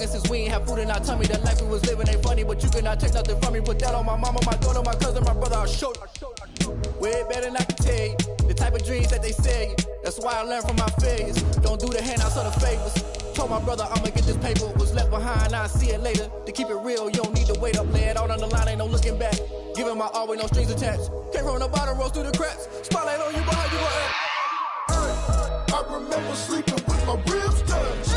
running since we ain't have food in our tummy. The life we was living ain't funny, but you cannot take nothing from me. Put that on my mama, my daughter, my cousin, my brother, I'll show you. Way better than I can tell you. The type of dreams that they sell you. That's why I learned from my failures. Don't do the handouts or the favors. Told my brother I'ma get this paper. Was left behind, I'll see it later. To keep it real, you don't need to wait up. Lay it out on the line, ain't no looking back. Giving my all with no strings attached. Came from the bottom, rose through the cracks. Spotlight on you, but how you gon' act? I remember sleeping with my ribs touched.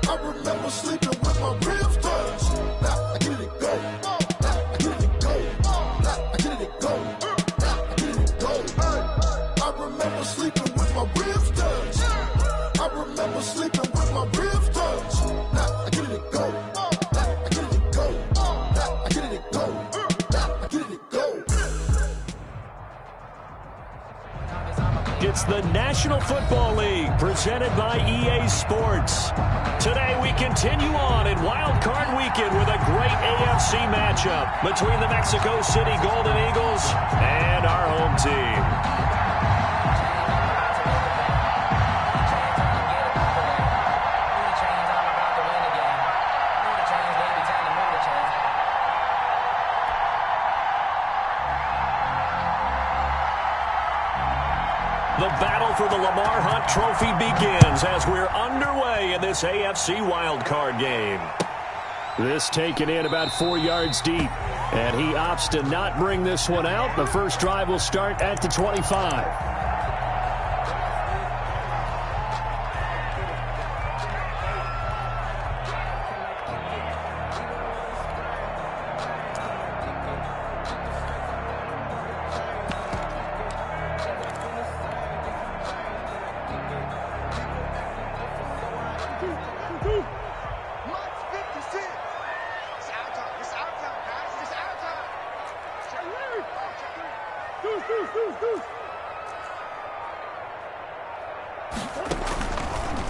I remember sleeping with my ribs touched. Now I get it go. Now I get it go. Now I get it go. Now I get it go. I remember sleeping with my ribs touched. I remember sleeping with my ribs touched. Now I get it go. Now I get it go. Now I get it go. Now I get it go. It's the National Football League presented by EA Sports. Today we continue on in Wild Card Weekend with a great AFC matchup between the Mexico City Golden Eagles and our home team. The battle for the Lamar Hunt Trophy begins as we're underway in this AFC wildcard game. This taken in about 4 yards deep, and he opts to not bring this one out. The first drive will start at the 25.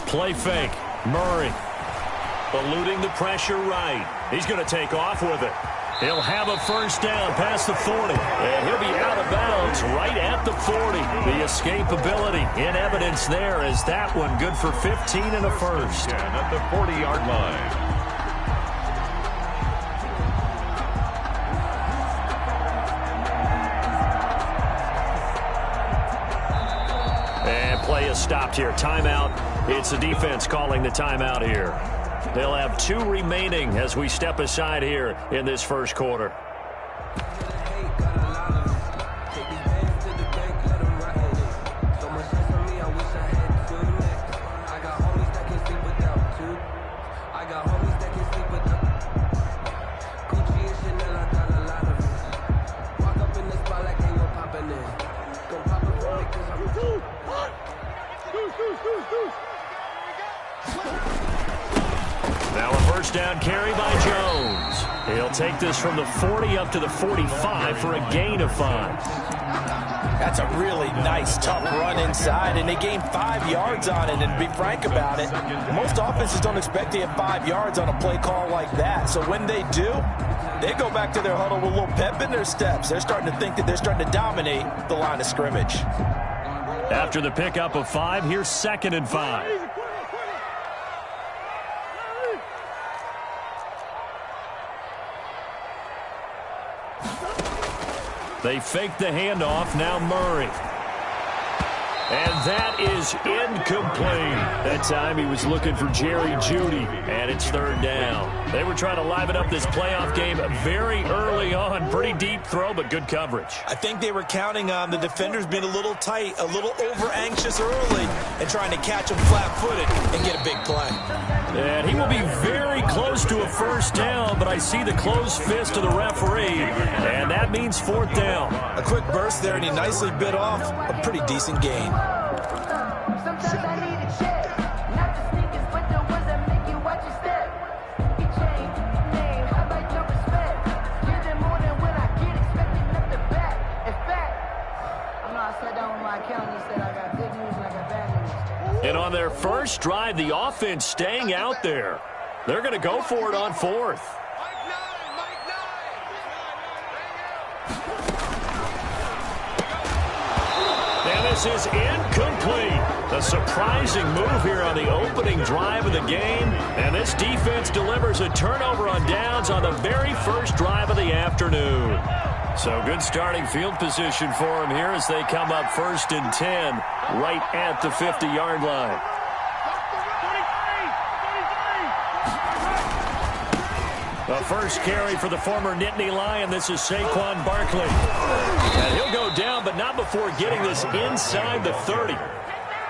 Play fake. Murray eluding the pressure right. He's going to take off with it. He'll have a first down past the 40. And he'll be out of bounds right at the 40. The escapability in evidence there as that one good for 15 and a first. At the 40-yard line. Play is stopped here. Timeout. It's the defense calling the timeout here. They'll have 2 remaining as we step aside here in this first quarter. Now a first down carry by Jones. He'll take this from the 40 up to the 45 for a gain of 5. That's a really nice, tough run inside, and they gained 5 yards on it. And to be frank about it, most offenses don't expect to get 5 yards on a play call like that. So when they do, they go back to their huddle with a little pep in their steps. They're starting to think that they're starting to dominate the line of scrimmage. After the pickup of 5, here's 2nd and 5. They fake the handoff. Now Murray. And that is incomplete. That time he was looking for Jerry Jeudy, and it's 3rd down. They were trying to liven up this playoff game very early on. Pretty deep throw, but good coverage. I think they were counting on the defenders being a little tight, a little over-anxious early, and trying to catch them flat-footed and get a big play. And he will be very close to a first down, but I see the closed fist of the referee, and that means 4th down. A quick burst there, and he nicely bit off a pretty decent gain. Sometimes I need a check, not the sneakers, but the ones that make you watch your step. He changed name, I like your respect. Give them more than when I get expecting up the back. In fact, I sat down with my accountant, he said I got good news and I got bad news. And on their first drive, the offense staying out there. They're going to go for it on 4th. This is incomplete. A surprising move here on the opening drive of the game. And this defense delivers a turnover on downs on the very first drive of the afternoon. So good starting field position for them here as they come up 1st and 10 right at the 50-yard line. The first carry for the former Nittany Lion. This is Saquon Barkley. And he'll go down, but not before getting this inside the 30.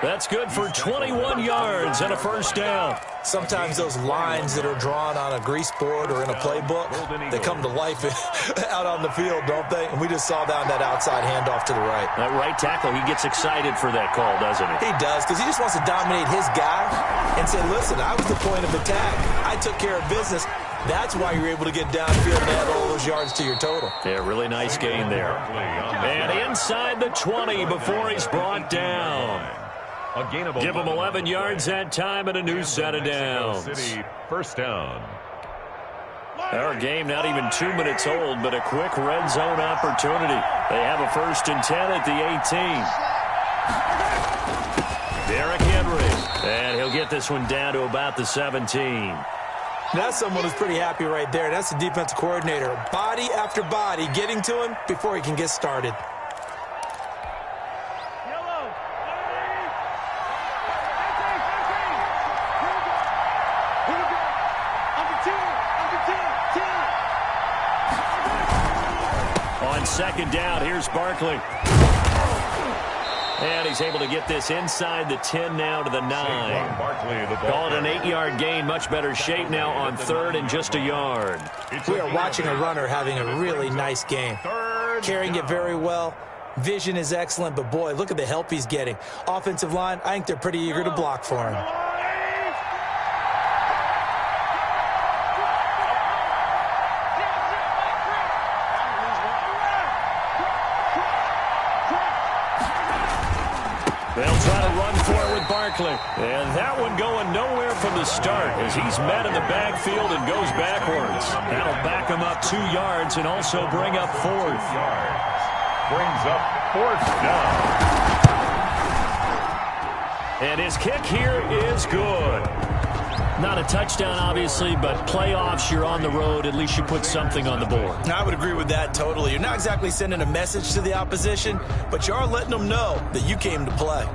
That's good for 21 yards and a first down. Sometimes those lines that are drawn on a grease board or in a playbook, they come to life out on the field, don't they? And we just saw down that outside handoff to the right. That right tackle, he gets excited for that call, doesn't he? He does, because he just wants to dominate his guy and say, listen, I was the point of attack. I took care of business. That's why you're able to get downfield and add all those yards to your total. Yeah, really nice gain there. And inside the 20 before he's brought down. Give him 11 yards that time and a new set of downs. First down. Our game not even 2 minutes old, but a quick red zone opportunity. They have a 1st and 10 at the 18. Derrick Henry. And he'll get this one down to about the 17. That's someone who's pretty happy right there. That's the defensive coordinator. Body after body getting to him before he can get started. On second down, here's Barkley. And he's able to get this inside the 10 now to the 9. Call it an 8-yard gain. Much better shape now on 3rd and just a yard. We are watching a runner having a really nice game. Carrying it very well. Vision is excellent, but boy, look at the help he's getting. Offensive line, I think they're pretty eager to block for him. They'll try to run for it with Barkley. And that one going nowhere from the start as he's met in the backfield and goes backwards. That'll back him up 2 yards and also bring up 4th. Brings up 4th down. And his kick here is good. Not a touchdown, obviously, but playoffs, you're on the road. At least you put something on the board. I would agree with that totally. You're not exactly sending a message to the opposition, but you are letting them know that you came to play.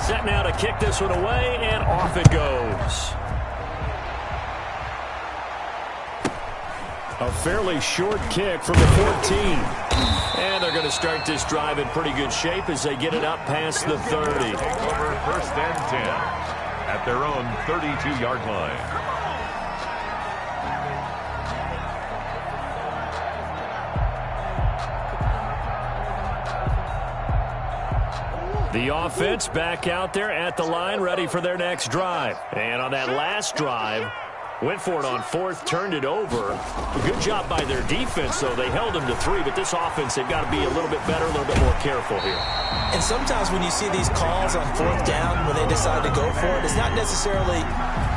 Set now to kick this one away, and off it goes. A fairly short kick from the 14. And they're going to start this drive in pretty good shape as they get it up past the 30. Take over 1st and 10 at their own 32-yard line. The offense back out there at the line, ready for their next drive. And on that last drive, went for it on 4th, turned it over. A good job by their defense, though. They held them to 3, but this offense, they've got to be a little bit better, a little bit more careful here. And sometimes when you see these calls on 4th down, when they decide to go for it, it's not necessarily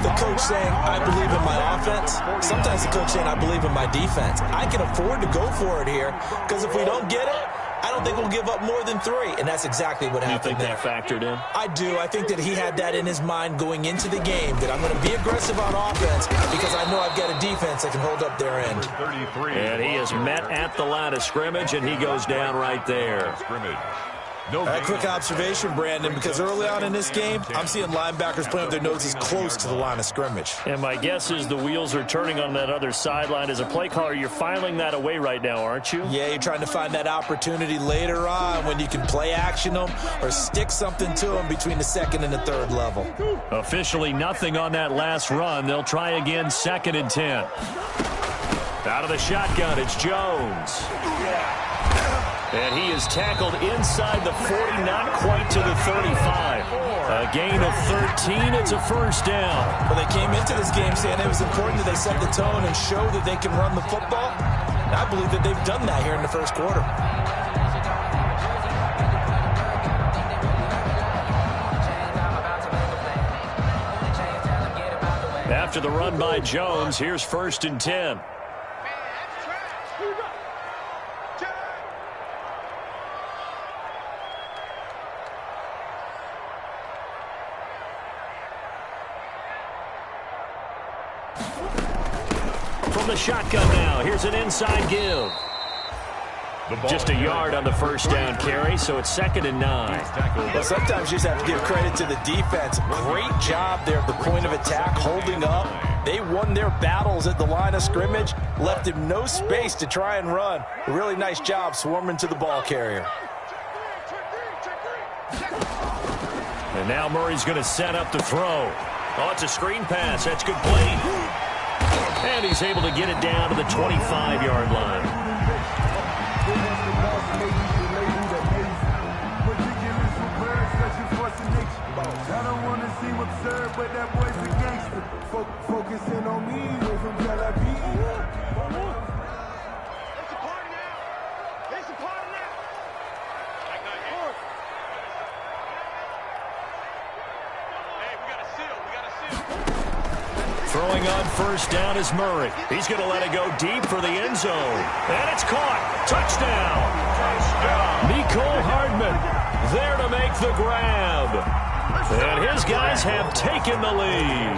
the coach saying, I believe in my offense. Sometimes the coach saying, I believe in my defense. I can afford to go for it here, because if we don't get it, I don't think we'll give up more than 3, and that's exactly what happened there. You think that factored in? I do. I think that he had that in his mind going into the game, that I'm going to be aggressive on offense because I know I've got a defense that can hold up their end. And he is met at the line of scrimmage, and he goes down right there. A quick observation, Brandon, because early on in this game, I'm seeing linebackers playing with their noses close to the line of scrimmage. And my guess is the wheels are turning on that other sideline. As a play caller, you're filing that away right now, aren't you? Yeah, you're trying to find that opportunity later on when you can play action them or stick something to them between the 2nd and the 3rd level. Officially nothing on that last run. They'll try again 2nd and 10. Out of the shotgun, it's Jones. And he is tackled inside the 40, not quite to the 35. A gain of 13, it's a first down. Well, they came into this game saying it was important that they set the tone and show that they can run the football. And I believe that they've done that here in the 1st quarter. after the run by Jones. Here's 1st and 10. From the shotgun now, here's an inside give. Just a yard on the 1st down carry, so it's 2nd and 9. Well, sometimes you just have to give credit to the defense. Great job there at the point of attack, holding up. They won their battles at the line of scrimmage, left him no space to try and run. A really nice job swarming to the ball carrier. And now Murray's going to set up the throw. Oh, it's a screen pass. That's good play. And he's able to get it down to the 25-yard line. I don't want to seem absurd, but that boy's a gangster. Focusing on me, way from Tel Aviv. It's a party now. It's a party now. Hey, we got a seal. We got a seal. Throwing on 1st down is Murray. He's going to let it go deep for the end zone. And it's caught. Touchdown. Nicole Hardman there to make the grab. And his guys have taken the lead.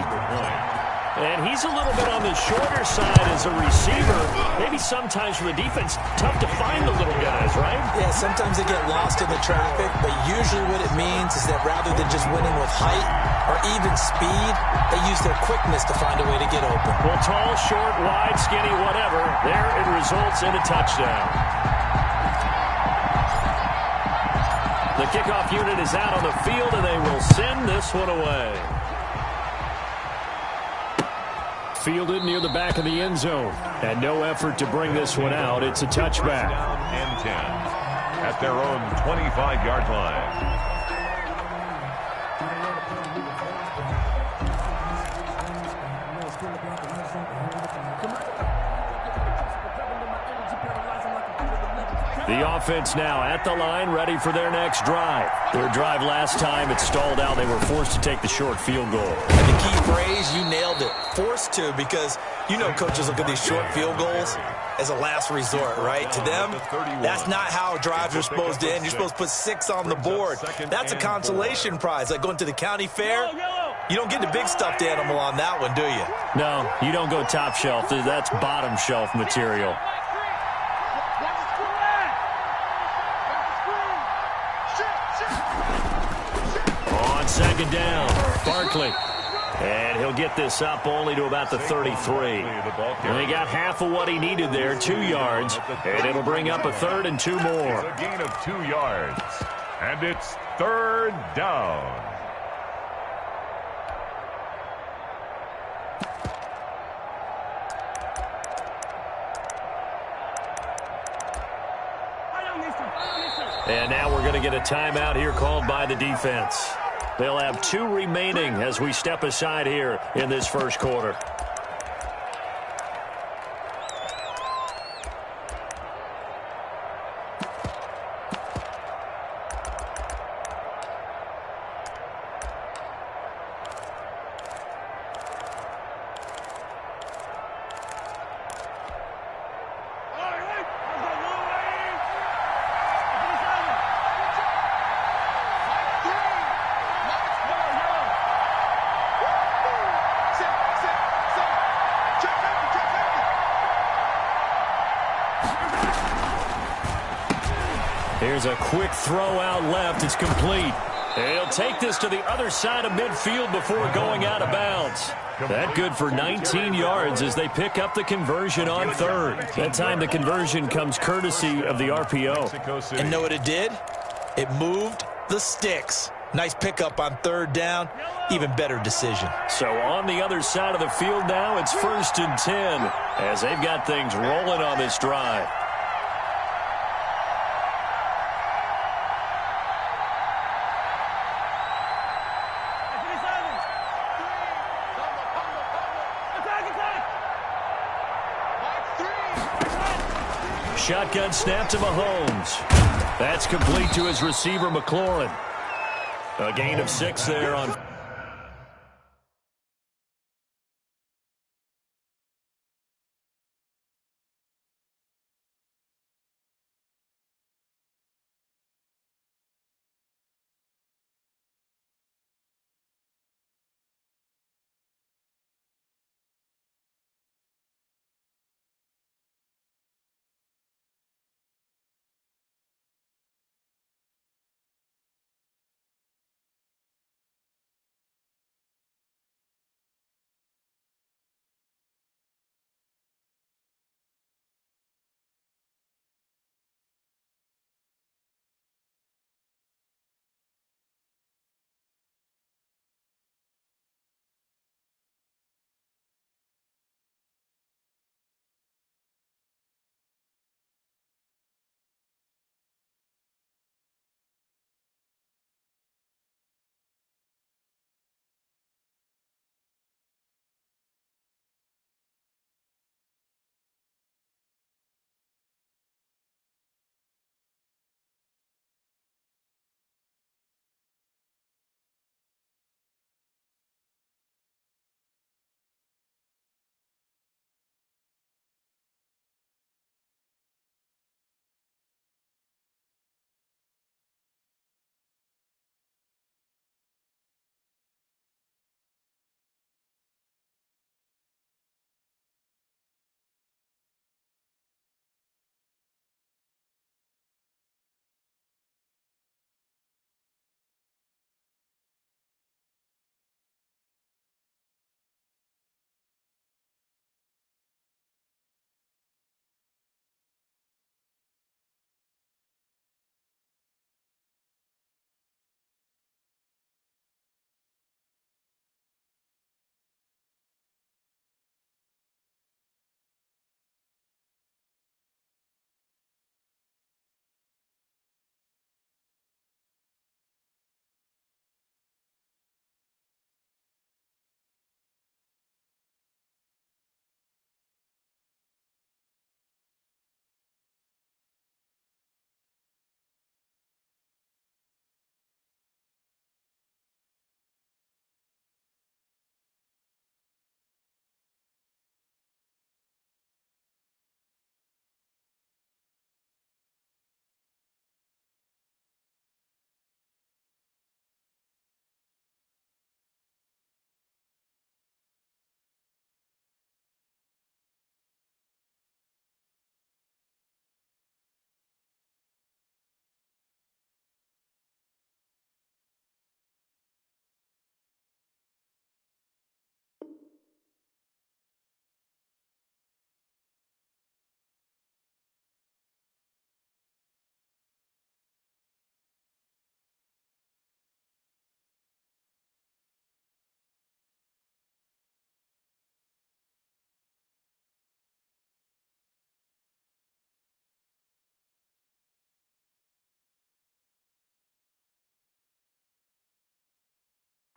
And he's a little bit on the shorter side as a receiver. Maybe sometimes for the defense, tough to find the little guys, right? Yeah, sometimes they get lost in the traffic, but usually what it means is that rather than just winning with height or even speed, they use their quickness to find a way to get open. Well, tall, short, wide, skinny, whatever, there it results in a touchdown. The kickoff unit is out on the field, and they will send this one away. Fielded near the back of the end zone. And no effort to bring this one out. It's a touchback. Down and 10 at their own 25-yard line. The offense now at the line, ready for their next drive. Their drive last time, it stalled out. They were forced to take the short field goal. And the key phrase, you nailed it. Forced to, because you know coaches look at these short field goals as a last resort, right? To them, that's not how drives are supposed to end. You're supposed to put 6 on the board. That's a consolation prize. Like going to the county fair, you don't get the big stuffed animal on that one, do you? No, you don't go top shelf. That's bottom shelf material. On 2nd down, Barkley. And he'll get this up only to about the 33. And he got half of what he needed there, 2 yards. And it'll bring up a 3rd and 2 more. A gain of 2 yards. And it's 3rd down. And now we're going to get a timeout here called by the defense. They'll have 2 remaining as we step aside here in this first quarter. Here's a quick throw out left. It's complete. He'll take this to the other side of midfield before going out of bounds. That good for 19 yards as they pick up the conversion on 3rd. That time the conversion comes courtesy of the RPO. And know what it did? It moved the sticks. Nice pickup on 3rd down. Even better decision. So on the other side of the field now, it's 1st and 10 as they've got things rolling on this drive. Shotgun snap to Mahomes. That's complete to his receiver, McLaurin. A gain of 6 there on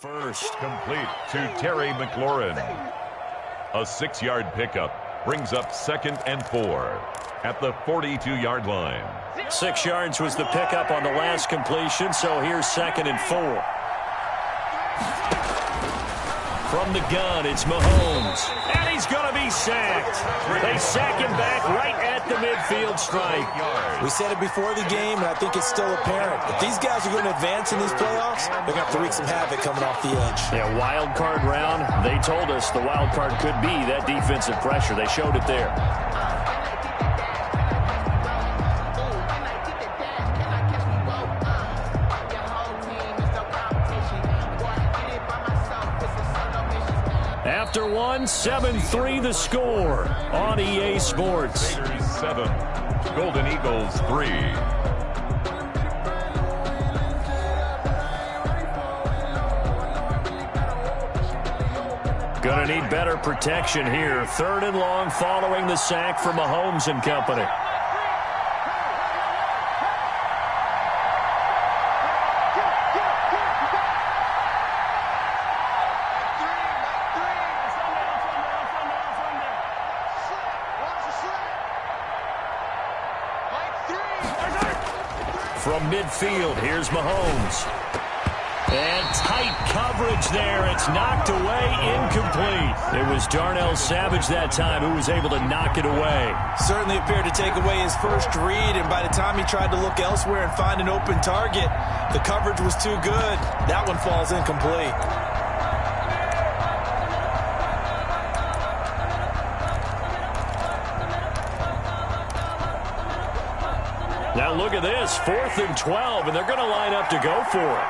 First. Complete to Terry McLaurin. A 6-yard pickup brings up 2nd and 4 at the 42-yard line. 6 yards was the pickup on the last completion, so here's 2nd and 4. From the gun, it's Mahomes. And he's going to be sacked. They sack him back right at the midfield stripe. We said it before the game, and I think it's still apparent. If these guys are going to advance in these playoffs, they're going to have to wreak some havoc coming off the edge. Yeah, wild card round. They told us the wild card could be that defensive pressure. They showed it there. After one, 7-3 the score on EA Sports. Raiders 7, Golden Eagles 3. Gonna need better protection here. 3rd and long following the sack from Mahomes and company. From midfield, here's Mahomes. And tight coverage there. It's knocked away, incomplete. It was Darnell Savage that time who was able to knock it away. Certainly appeared to take away his first read, and by the time he tried to look elsewhere and find an open target, the coverage was too good. That one falls incomplete. Now look at this, 4th and 12, and they're going to line up to go for it.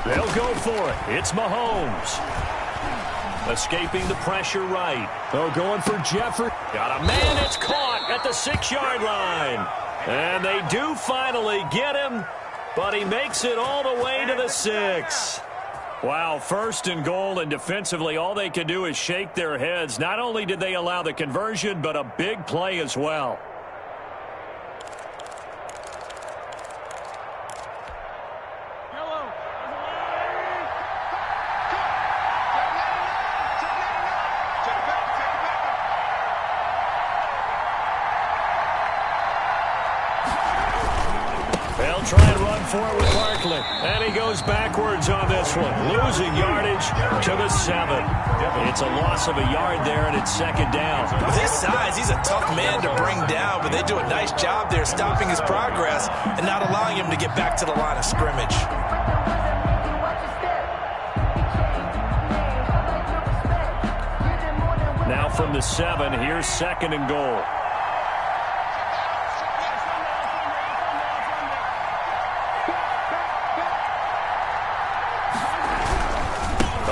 They'll go for it. It's Mahomes. Escaping the pressure right. They're going for Jeffrey. Got a man that's caught at the 6-yard line. And they do finally get him, but he makes it all the way to the 6. Wow, 1st and goal, and defensively all they can do is shake their heads. Not only did they allow the conversion, but a big play as well. They'll try and run for it with Barkley. And he goes backwards on this one. Losing yardage to the 7. It's a loss of a yard there, and it's 2nd down. With his size, he's a tough man to bring down, but they do a nice job there stopping his progress and not allowing him to get back to the line of scrimmage. Now from the 7, here's 2nd and goal.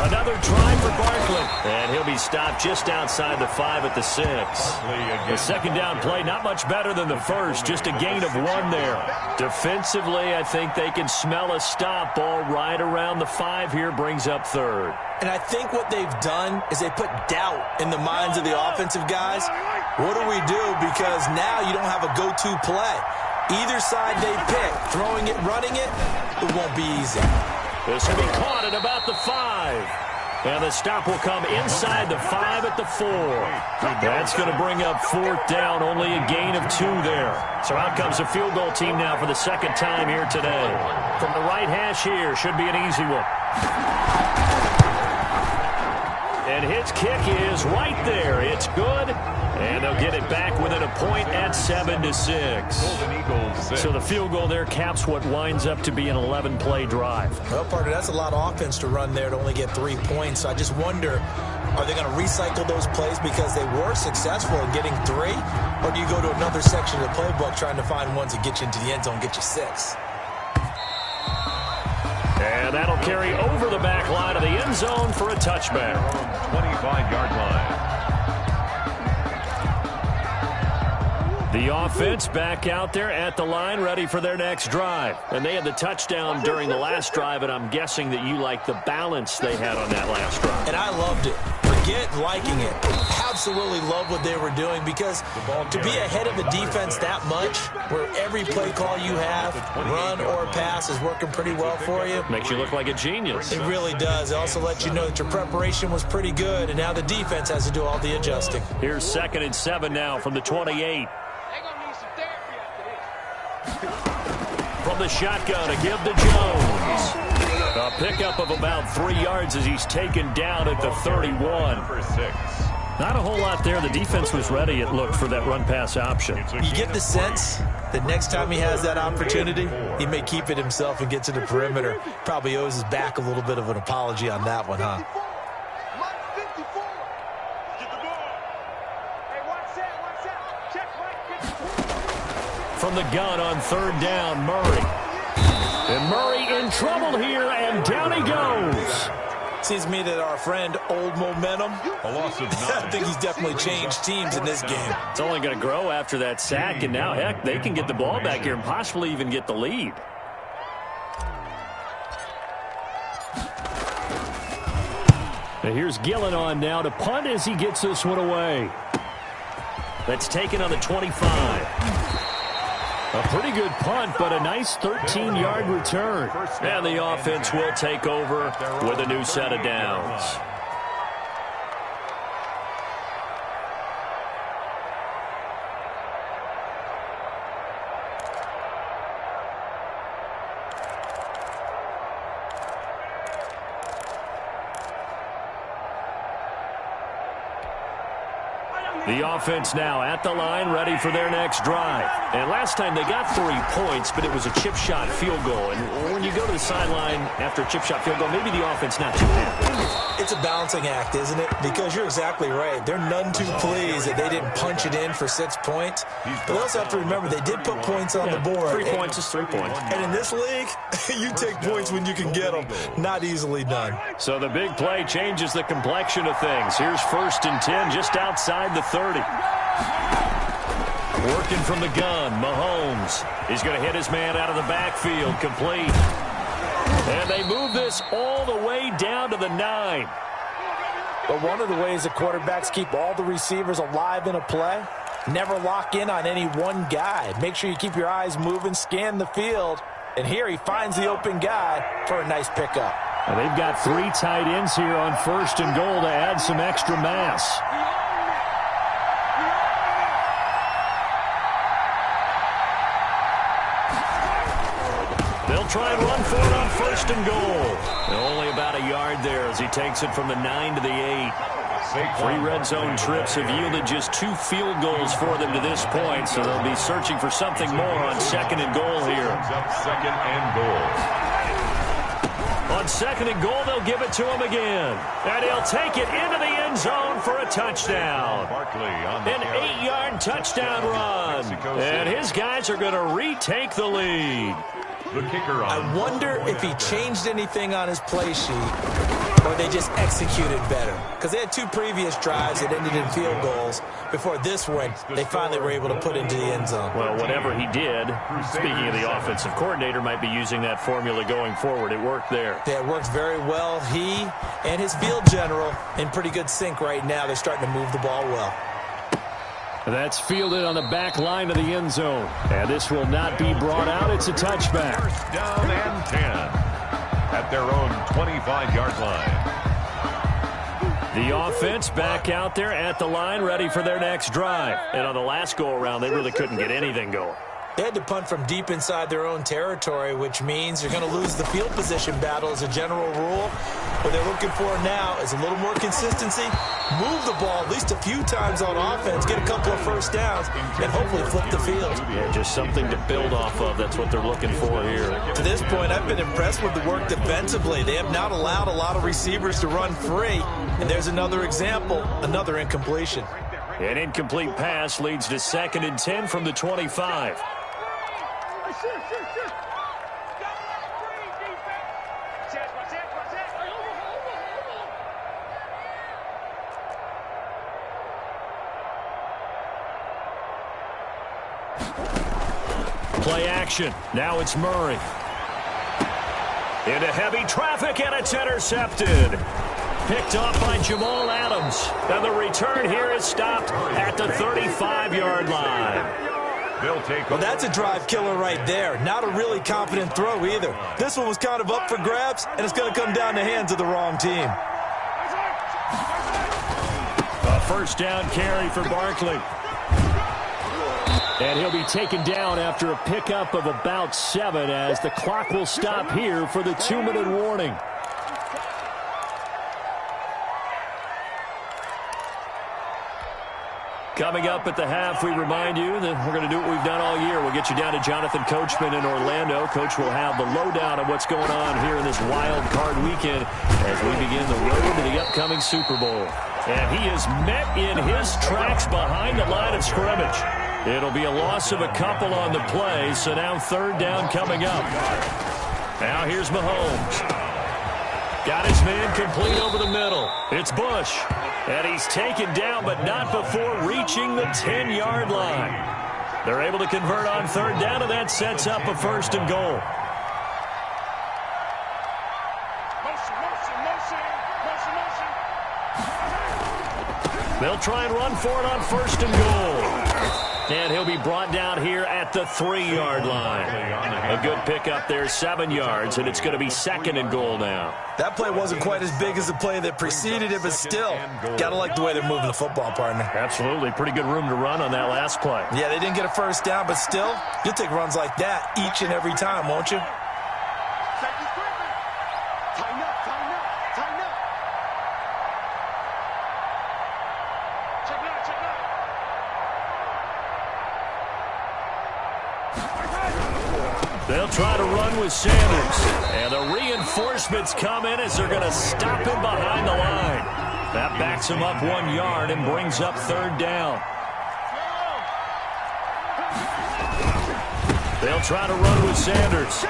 Another try for Barkley. And he'll be stopped just outside the 5 at the 6. The 2nd down play, not much better than the first. Just a gain of 1 there. Defensively, I think they can smell a stop ball right around the 5 here. Brings up 3rd. And I think what they've done is they put doubt in the minds of the offensive guys. What do we do? Because now you don't have a go-to play. Either side they pick, throwing it, running it, it won't be easy. This will be caught at about the 5. And the stop will come inside the 5 at the 4. That's going to bring up 4th down, only a gain of 2 there. So out comes the field goal team now for the 2nd time here today. From the right hash here, should be an easy one. And his kick is right there. It's good. And they'll get it back within a point at 7-6. Golden Eagles 6. So the field goal there caps what winds up to be an 11-play drive. Well, partner, that's a lot of offense to run there to only get 3 points. So I just wonder, are they going to recycle those plays because they were successful in getting 3? Or do you go to another section of the playbook trying to find ones that get you into the end zone, get you 6? And that'll carry over the back line of the end zone for a touchback. 25-yard line. The offense back out there at the line, ready for their next drive. And they had the touchdown during the last drive, and I'm guessing that you like the balance they had on that last drive. And I loved it. Forget liking it. Absolutely love what they were doing, because to be ahead of a defense that much, where every play call you have, run or pass, is working pretty well for you. Makes you look like a genius. It really does. It also lets you know that your preparation was pretty good, and now the defense has to do all the adjusting. Here's 2nd and 7 now from the 28. From the shotgun, a give to Jones. A pickup of about 3 yards as he's taken down at the 31. Not a whole lot there. The defense was ready, it looked, for that run-pass option. You get the sense that next time he has that opportunity, he may keep it himself and get to the perimeter. Probably owes his back a little bit of an apology on that one, huh? From the gun on 3rd down, Murray. And Murray in trouble here, and down he goes. Seems to me that our friend Old Momentum, A loss of 9. I think he's definitely changed teams in this game. It's only going to grow after that sack, and now, heck, they can get the ball back here and possibly even get the lead. And here's Gillen on now to punt as he gets this one away. That's taken on the 25. A pretty good punt, but a nice 13-yard return. And the offense will take over with a new set of downs. The offense now at the line, ready for their next drive. And last time they got 3 points, but it was a chip shot field goal. And when you go to the sideline after a chip shot field goal, maybe the offense not too happy. It's a balancing act, isn't it? Because you're exactly right. They're none too pleased that they didn't punch it in for 6 points. But they also have to remember they did put points on the board. 3 points is 3 points. And in this league, you take points when you can get them. Not easily done. So the big play changes the complexion of things. Here's 1st and 10 just outside the 30. Working from the gun, Mahomes. He's going to hit his man out of the backfield, complete. And they move this all the way down to the 9. But one of the ways that quarterbacks keep all the receivers alive in a play, never lock in on any one guy. Make sure you keep your eyes moving, scan the field. And here he finds the open guy for a nice pickup. And they've got 3 tight ends here on 1st and goal to add some extra mass. They'll try and run for it on 1st and goal. And only about a yard there as he takes it from the 9 to the 8. 3 red zone trips have yielded just 2 field goals for them to this point, so they'll be searching for something more on 2nd and goal here. 2nd and goal. On 2nd and goal, they'll give it to him again. And he'll take it into the end zone for a touchdown. An 8-yard touchdown run. And his guys are going to retake the lead. The kicker on. I wonder if he changed anything on his play sheet or they just executed better. Because they had 2 previous drives that ended in field goals. Before this one, they finally were able to put into the end zone. Well, whatever he did, speaking of the offensive coordinator, might be using that formula going forward. It worked there. Yeah, it worked very well. He and his field general in pretty good sync right now. They're starting to move the ball well. That's fielded on the back line of the end zone. And this will not be brought out. It's a touchback. 1st down and 10 at their own 25-yard line. The offense back out there at the line, ready for their next drive. And on the last go-around, they really couldn't get anything going. They had to punt from deep inside their own territory, which means you're going to lose the field position battle as a general rule. What they're looking for now is a little more consistency, move the ball at least a few times on offense, get a couple of 1st downs, and hopefully flip the field. Yeah, just something to build off of. That's what they're looking for here. To this point, I've been impressed with the work defensively. They have not allowed a lot of receivers to run free. And there's another example, another incompletion. An incomplete pass leads to 2nd and 10 from the 25. Play action. Now it's Murray. Into heavy traffic, and it's intercepted. Picked off by Jamal Adams. And the return here is stopped at the 35-yard line. Well, that's a drive killer right there. Not a really confident throw either. This one was kind of up for grabs, and it's going to come down the hands of the wrong team. A first down carry for Barkley. And he'll be taken down after a pickup of about 7 as the clock will stop here for the 2-minute warning. Coming up at the half, we remind you that we're going to do what we've done all year. We'll get you down to Jonathan Coachman in Orlando. Coach will have the lowdown of what's going on here in this wild card weekend as we begin the road to the upcoming Super Bowl. And he is met in his tracks behind the line of scrimmage. It'll be a loss of a couple on the play, so now third down coming up. Now here's Mahomes. Got his man complete over the middle. It's Bush. And he's taken down, but not before reaching the 10-yard line. They're able to convert on third down, and that sets up a first and goal. They'll try and run for it on first and goal. And he'll be brought down here at the 3-yard line. A good pickup there, 7 yards, and it's going to be second and goal now. That play wasn't quite as big as the play that preceded it, but still, got to like the way they're moving the football, partner. Absolutely. Pretty good room to run on that last play. Yeah, they didn't get a first down, but still, you'll take runs like that each and every time, won't you? They'll try to run with Sanders. And the reinforcements come in as they're going to stop him behind the line. That backs him up 1 yard and brings up third down. They'll try to run with Sanders.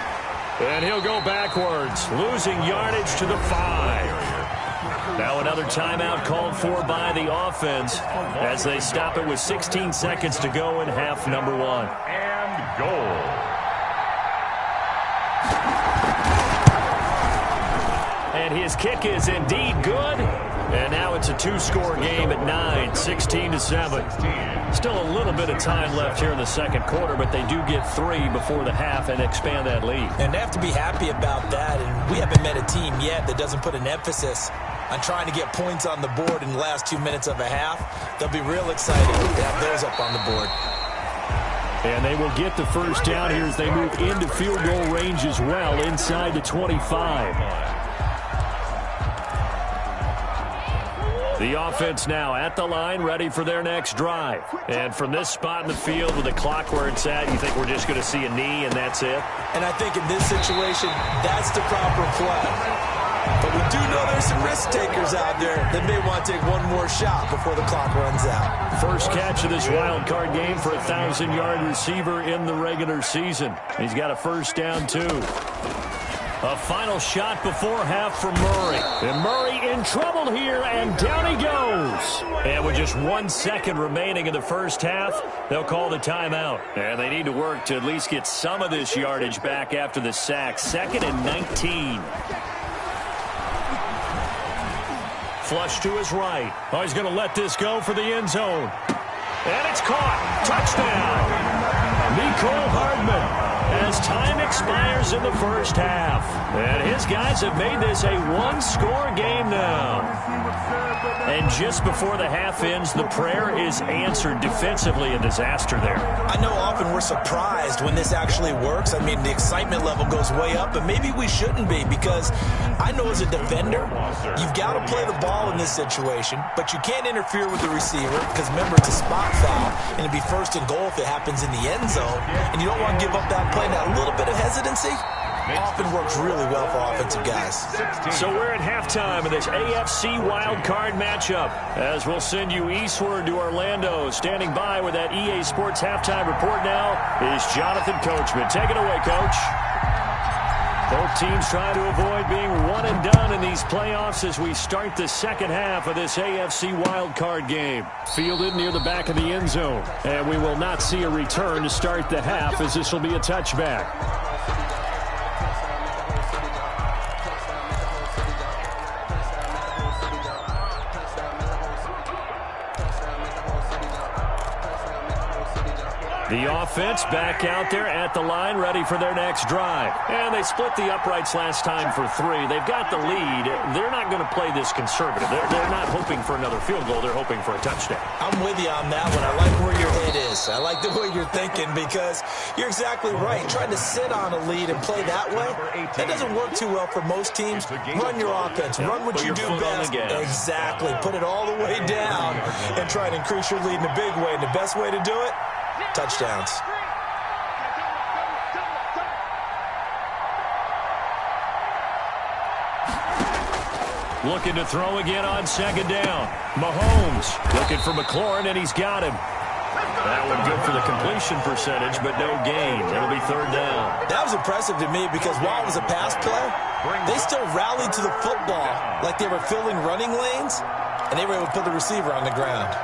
And he'll go backwards, losing yardage to the 5. Now another timeout called for by the offense as they stop it with 16 seconds to go in half number 1. And goal. And his kick is indeed good. And now it's a 2-score game at 9, 16-7. Still a little bit of time left here in the second quarter, but they do get 3 before the half and expand that lead. And they have to be happy about that. And we haven't met a team yet that doesn't put an emphasis on trying to get points on the board in the last 2 minutes of a half. They'll be real excited to have those up on the board. And they will get the first down here as they move into field goal range as well, inside the 25. The offense now at the line, ready for their next drive. And from this spot in the field with the clock where it's at, you think we're just going to see a knee and that's it? And I think in this situation, that's the proper play. But we do know there's some risk takers out there that may want to take one more shot before the clock runs out. First catch of this wild card game for a 1,000-yard receiver in the regular season. He's got a first down, too. A final shot before half for Murray. And Murray in trouble here, and down he goes. And with just 1 second remaining in the first half, they'll call the timeout. And they need to work to at least get some of this yardage back after the sack. 2nd and 19. Flush to his right. Oh, he's going to let this go for the end zone. And it's caught. Touchdown. Mecole Hardman. As time expires in the first half. And his guys have made this a 1-score game now. And just before the half ends, the prayer is answered. Defensively, a disaster there. I know often we're surprised when this actually works. I mean, the excitement level goes way up, and maybe we shouldn't be, because I know as a defender, you've got to play the ball in this situation, but you can't interfere with the receiver, because remember, it's a spot foul, and it'd be first and goal if it happens in the end zone, and you don't want to give up that play. Now, a little bit of hesitancy often works really well for offensive guys. So we're at halftime of this AFC wildcard matchup. As we'll send you eastward to Orlando. Standing by with that EA Sports halftime report now is Jonathan Coachman. Take it away, Coach. Both teams trying to avoid being one and done in these playoffs as we start the second half of this AFC wildcard game. Fielded near the back of the end zone. And we will not see a return to start the half as this will be a touchback. The offense back out there at the line, ready for their next drive. And they split the uprights last time for 3. They've got the lead. They're not going to play this conservative. They're not hoping for another field goal. They're hoping for a touchdown. I'm with you on that one. I like where your head is. I like the way you're thinking because you're exactly right. Trying to sit on a lead and play that way, that doesn't work too well for most teams. Run your offense. Run what you do best. Exactly. Put it all the way down and try to increase your lead in a big way. And the best way to do it, touchdowns. Looking to throw again on second down. Mahomes looking for McLaurin, and he's got him. That one good for the completion percentage, but no gain. It'll be third down. That was impressive to me because while it was a pass play, they still rallied to the football like they were filling running lanes, and they were able to put the receiver on the ground.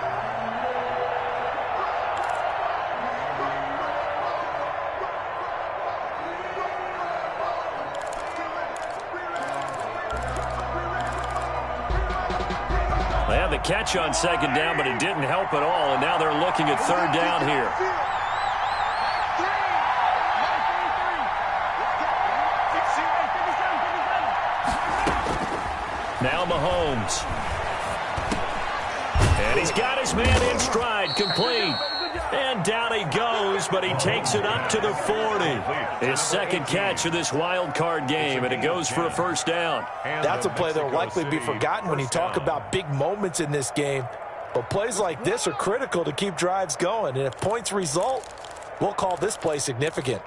They had the catch on second down, but it didn't help at all, and now they're looking at third down here. Now Mahomes. And he's got his man in stride, complete. And down he goes, but he takes it up to the 40. His second catch of this wild card game, and it goes for a first down. That's a play that will likely be forgotten when you talk about big moments in this game. But plays like this are critical to keep drives going. And if points result, we'll call this play significant.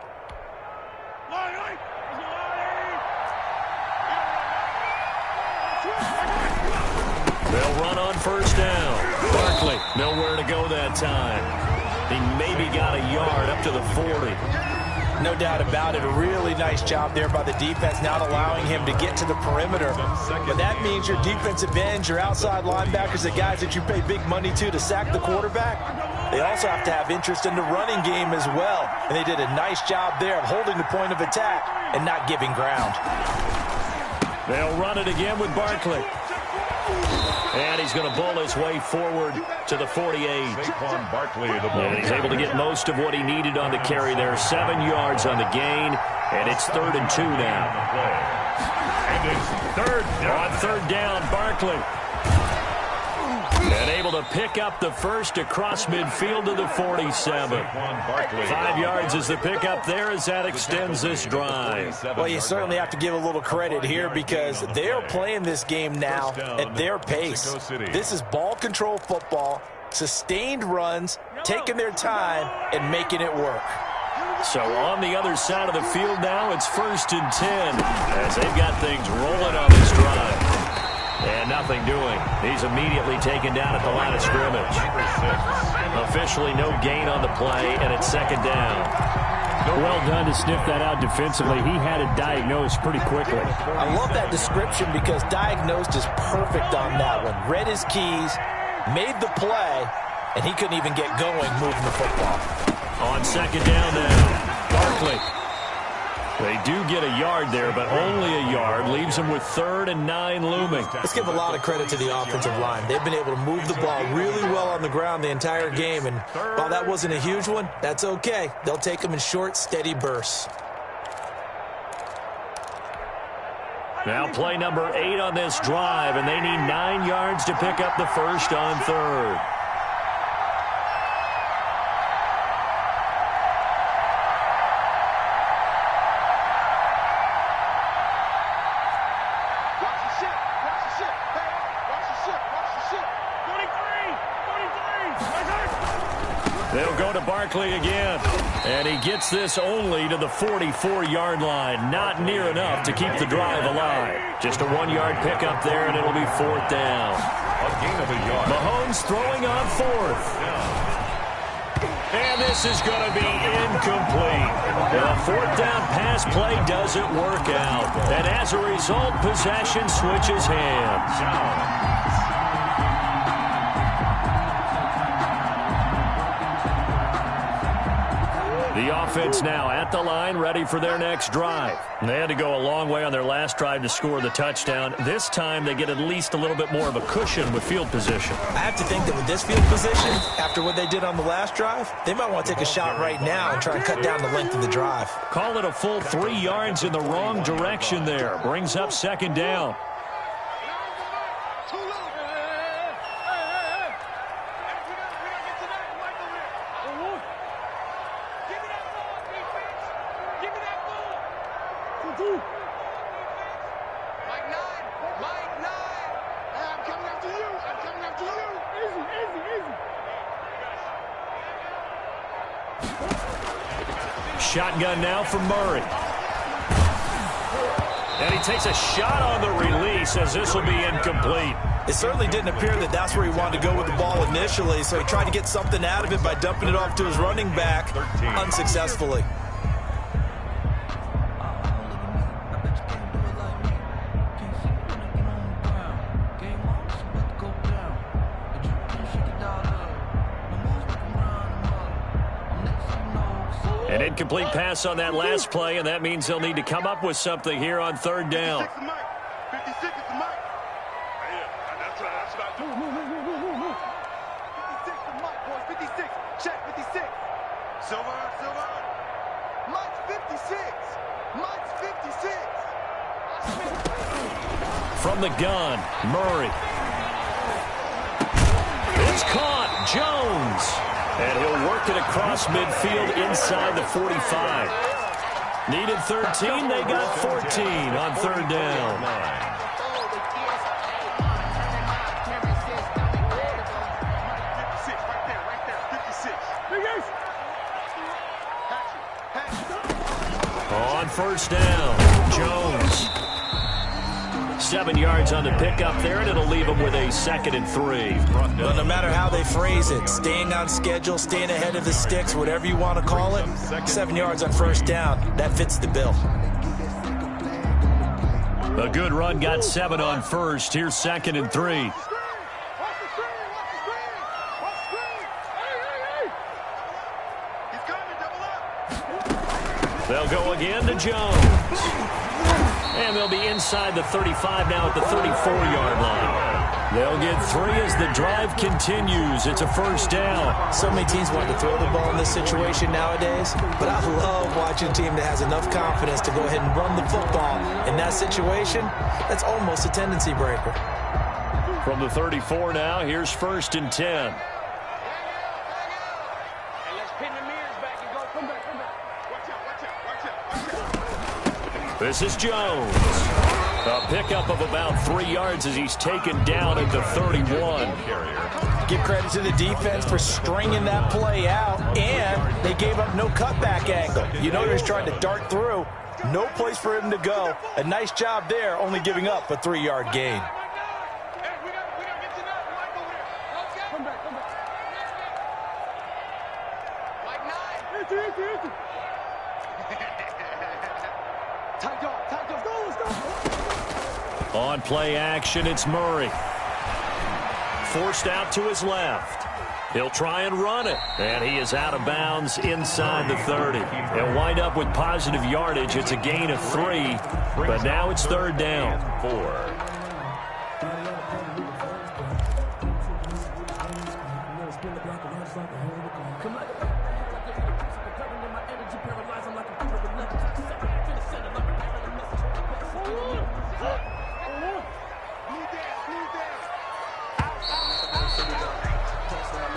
They'll run on first down. Barkley, nowhere to go that time. He maybe got a yard up to the 40. No doubt about it. A really nice job there by the defense, not allowing him to get to the perimeter. But that means your defensive ends, your outside linebackers, the guys that you pay big money to sack the quarterback, they also have to have interest in the running game as well. And they did a nice job there of holding the point of attack and not giving ground. They'll run it again with Barkley. And he's going to bull his way forward to the 48. And he's able to get most of what he needed on the carry there. 7 yards on the gain, and it's 3rd and 2 now. And it's on third down, Barkley. And able to pick up the first across midfield to the 47. 5 yards is the pickup there as that extends this drive. Well, you certainly have to give a little credit here because they are playing this game now at their pace. This is ball control football, sustained runs, taking their time, and making it work. So on the other side of the field now, it's 1st and 10 as they've got things rolling on this drive. And nothing doing. He's immediately taken down at the line of scrimmage. Officially no gain on the play, and it's 2nd down. Well done to sniff that out defensively. He had it diagnosed pretty quickly. I love that description because diagnosed is perfect on that one. Read his keys, made the play, and he couldn't even get going moving the football. On 2nd down now, Barkley. They do get a yard there, but only a yard. Leaves them with 3rd and 9 looming. Let's give a lot of credit to the offensive line. They've been able to move the ball really well on the ground the entire game. And while that wasn't a huge one, that's okay. They'll take them in short, steady bursts. Now play number 8 on this drive, and they need 9 yards to pick up the first on 3rd. They'll go to Barkley again, and he gets this only to the 44-yard line. Not near enough to keep the drive alive. Just a 1-yard pickup there, and it'll be 4th down. A gain of a yard. Mahomes throwing on 4th. And this is going to be incomplete. A fourth down pass play doesn't work out. And as a result, possession switches hands. The offense now at the line, ready for their next drive. They had to go a long way on their last drive to score the touchdown. This time, they get at least a little bit more of a cushion with field position. I have to think that with this field position, after what they did on the last drive, they might want to take a shot right now and try and cut down the length of the drive. Call it a full 3 yards in the wrong direction there. Brings up second down. Shotgun now for Murray. And he takes a shot on the release as this will be incomplete. It certainly didn't appear that that's where he wanted to go with the ball initially, so he tried to get something out of it by dumping it off to his running back unsuccessfully. An incomplete pass on that last play, and that means they'll need to come up with something here on third down. 56 is the mic. That's what I do. 56 the mic, boys. 56. Check 56. Silver. Mike's 56. Mike's 56. From the gun, Murray. It's caught. Jones. And he'll work it across midfield inside the 45. Needed 13, they got 14 on third down. On first down, Jones. 7 yards on the pickup there, and it'll leave them with a 2nd and 3. But no matter how they phrase it, staying on schedule, staying ahead of the sticks, whatever you want to call it, 7 yards on first down, that fits the bill. A good run got 7 on first. Here's 2nd and 3. They'll go again to Jones. And they'll be inside the 35 now at the 34-yard line. They'll get 3 as the drive continues. It's a first down. So many teams want to throw the ball in this situation nowadays, but I love watching a team that has enough confidence to go ahead and run the football. In that situation, that's almost a tendency breaker. From the 34 now, here's 1st and 10. This is Jones. A pickup of about 3 yards as he's taken down at the 31. Give credit to the defense for stringing that play out, and they gave up no cutback angle. You know he was trying to dart through. No place for him to go. A nice job there, only giving up a 3-yard gain. On play action, it's Murray. Forced out to his left. He'll try and run it. And he is out of bounds inside the 30. They'll wind up with positive yardage. It's a gain of 3. But now it's third down. 4.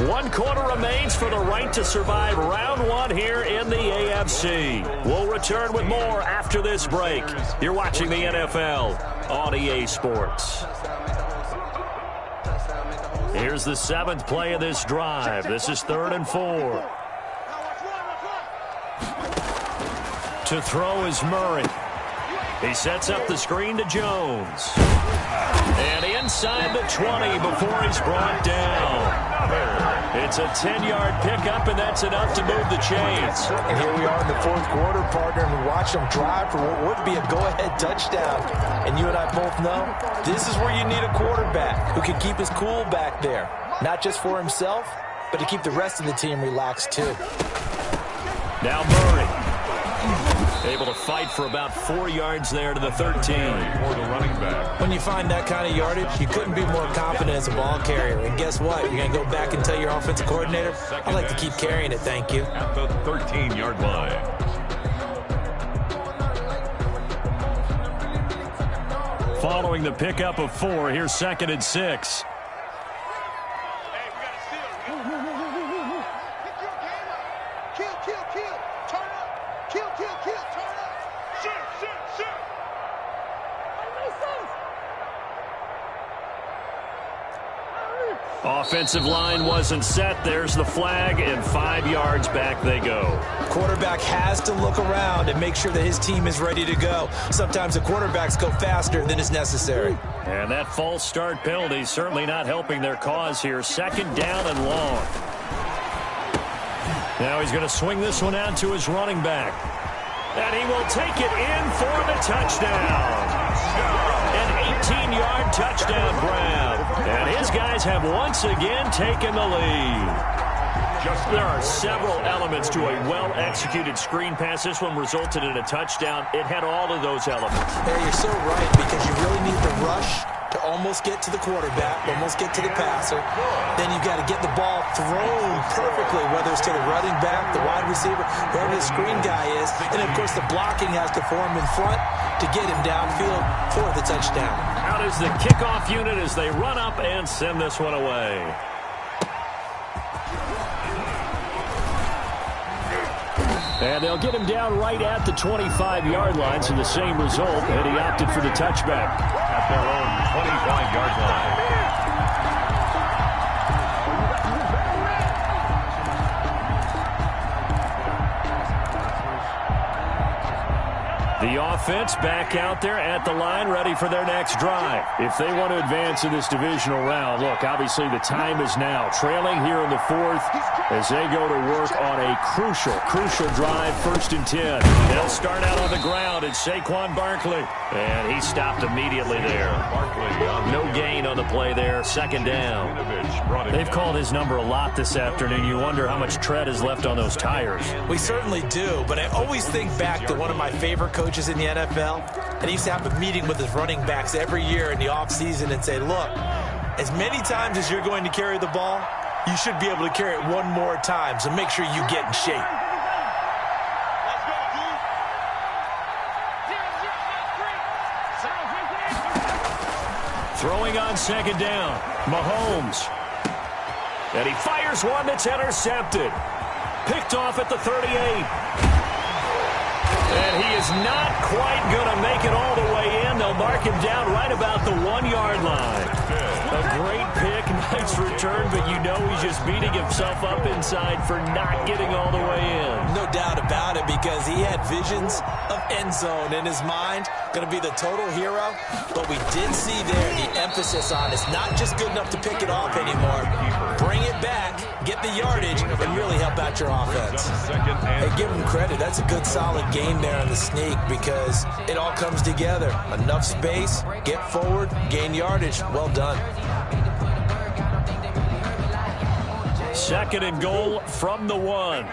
One quarter remains for the right to survive round 1 here in the AFC. We'll return with more after this break. You're watching the NFL on EA Sports. Here's the 7th play of this drive. This is 3rd and 4. To throw is Murray. He sets up the screen to Jones. And inside the 20 before he's brought down. It's a 10-yard pickup, and that's enough to move the chains. And here we are in the fourth quarter, partner, and we watch them drive for what would be a go-ahead touchdown. And you and I both know this is where you need a quarterback who can keep his cool back there. Not just for himself, but to keep the rest of the team relaxed, too. Now Murray. Able to fight for about 4 yards there to the 13. For the running back. When you find that kind of yardage, you couldn't be more confident as a ball carrier. And guess what? You're going to go back and tell your offensive coordinator, I'd like to keep carrying it, thank you. At the 13-yard line. Following the pickup of 4, here's 2nd and 6. Offensive line wasn't set. There's the flag, and 5 yards back they go. Quarterback has to look around and make sure that his team is ready to go. Sometimes the quarterbacks go faster than is necessary. And that false start penalty certainly not helping their cause here. 2nd down and long. Now he's going to swing this one out to his running back. And he will take it in for the touchdown. An 18-yard touchdown grab. And his guys have once again taken the lead. There are several elements to a well-executed screen pass. This one resulted in a touchdown. It had all of those elements. Hey, you're so right, because you really need the rush to almost get to the quarterback, almost get to the passer. Then you've got to get the ball thrown perfectly, whether it's to the running back, the wide receiver, whoever the screen guy is. And, of course, the blocking has to form in front to get him downfield for the touchdown. Out is the kickoff unit as they run up and send this one away. And they'll get him down right at the 25-yard line, so the same result, and he opted for the touchback. At their own 25-yard line. The offense back out there at the line, ready for their next drive. If they want to advance in this divisional round, look, obviously the time is now. Trailing here in the 4th as they go to work on a crucial drive, 1st and 10. They'll start out on the ground. It's Saquon Barkley, and he stopped immediately there. No gain on the play there, 2nd down. They've called his number a lot this afternoon. You wonder how much tread is left on those tires. We certainly do, but I always think back to one of my favorite coaches in the NFL, and he used to have a meeting with his running backs every year in the offseason and say, look, as many times as you're going to carry the ball, you should be able to carry it one more time, so make sure you get in shape. Throwing on 2nd down, Mahomes. And he fires one that's intercepted. Picked off at the 38. And he is not quite going to make it all the way in. They'll mark him down right about the 1-yard line. A great pick, nice return, but you know he's just beating himself up inside for not getting all the way in. No doubt about it, because he had visions of end zone in his mind. Going to be the total hero. But we did see there the emphasis on it's not just good enough to pick it off anymore. Bring it back, get the yardage, and really help out your offense. Hey, give him credit. That's a good, solid game there on the sneak, because it all comes together. Enough space, get forward, gain yardage. Well done. 2nd and goal from the 1.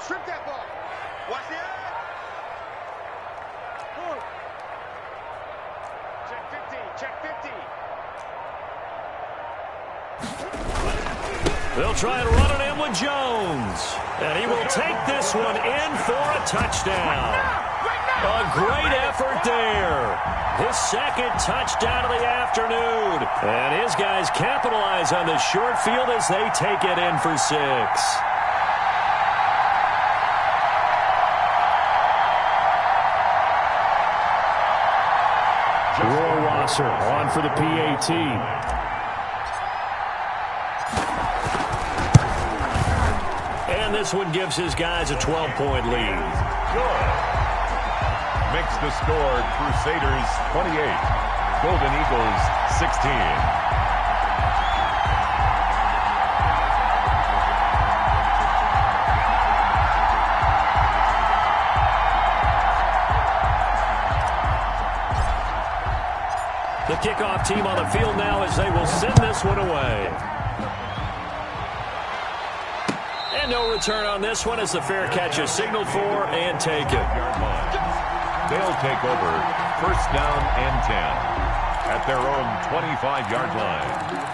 Strip that ball. Watch the eye. Check 50. They'll try and run it in with Jones. And he will take this one in for a touchdown. A great effort there. His 2nd touchdown of the afternoon. And his guys capitalize on the short field as they take it in for 6. Rohrwasser on for the PAT. And this one gives his guys a 12-point lead. makes the score Crusaders 28, Golden Eagles 16. The kickoff team on the field now as they will send this one away. And no return on this one as the fair catch is signaled for and taken. They'll take over first down and 10 at their own 25-yard line.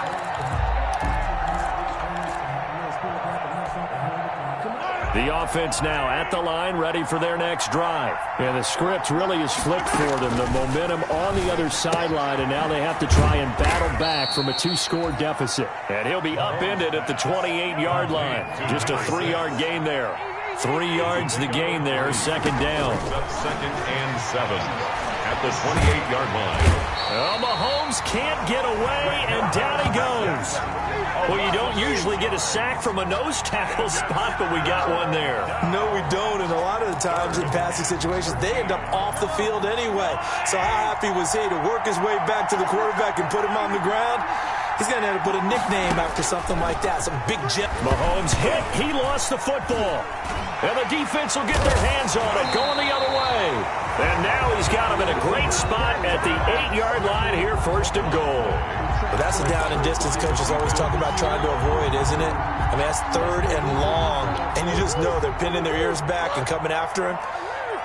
The offense now at the line, ready for their next drive. And the script really is flipped for them. The momentum on the other sideline, and now they have to try and battle back from a 2-score deficit. And he'll be upended at the 28-yard line. Just a 3-yard gain there. 3 yards the gain there, second down. Second and 7 at the 28-yard line. Well, Mahomes can't get away, and down he goes. Well, you don't usually get a sack from a nose tackle spot, but we got one there. No, we don't, and a lot of the times in passing situations, they end up off the field anyway. So how happy was he to work his way back to the quarterback and put him on the ground? He's going to have to put a nickname after something like that, some big jet. Mahomes hit. He lost the football. And the defense will get their hands on it, going the other way. And now he's got him in a great spot at the 8-yard line here, first and goal. But that's the down and distance coaches always talk about trying to avoid, isn't it? I mean, that's third and long, and you just know they're pinning their ears back and coming after him,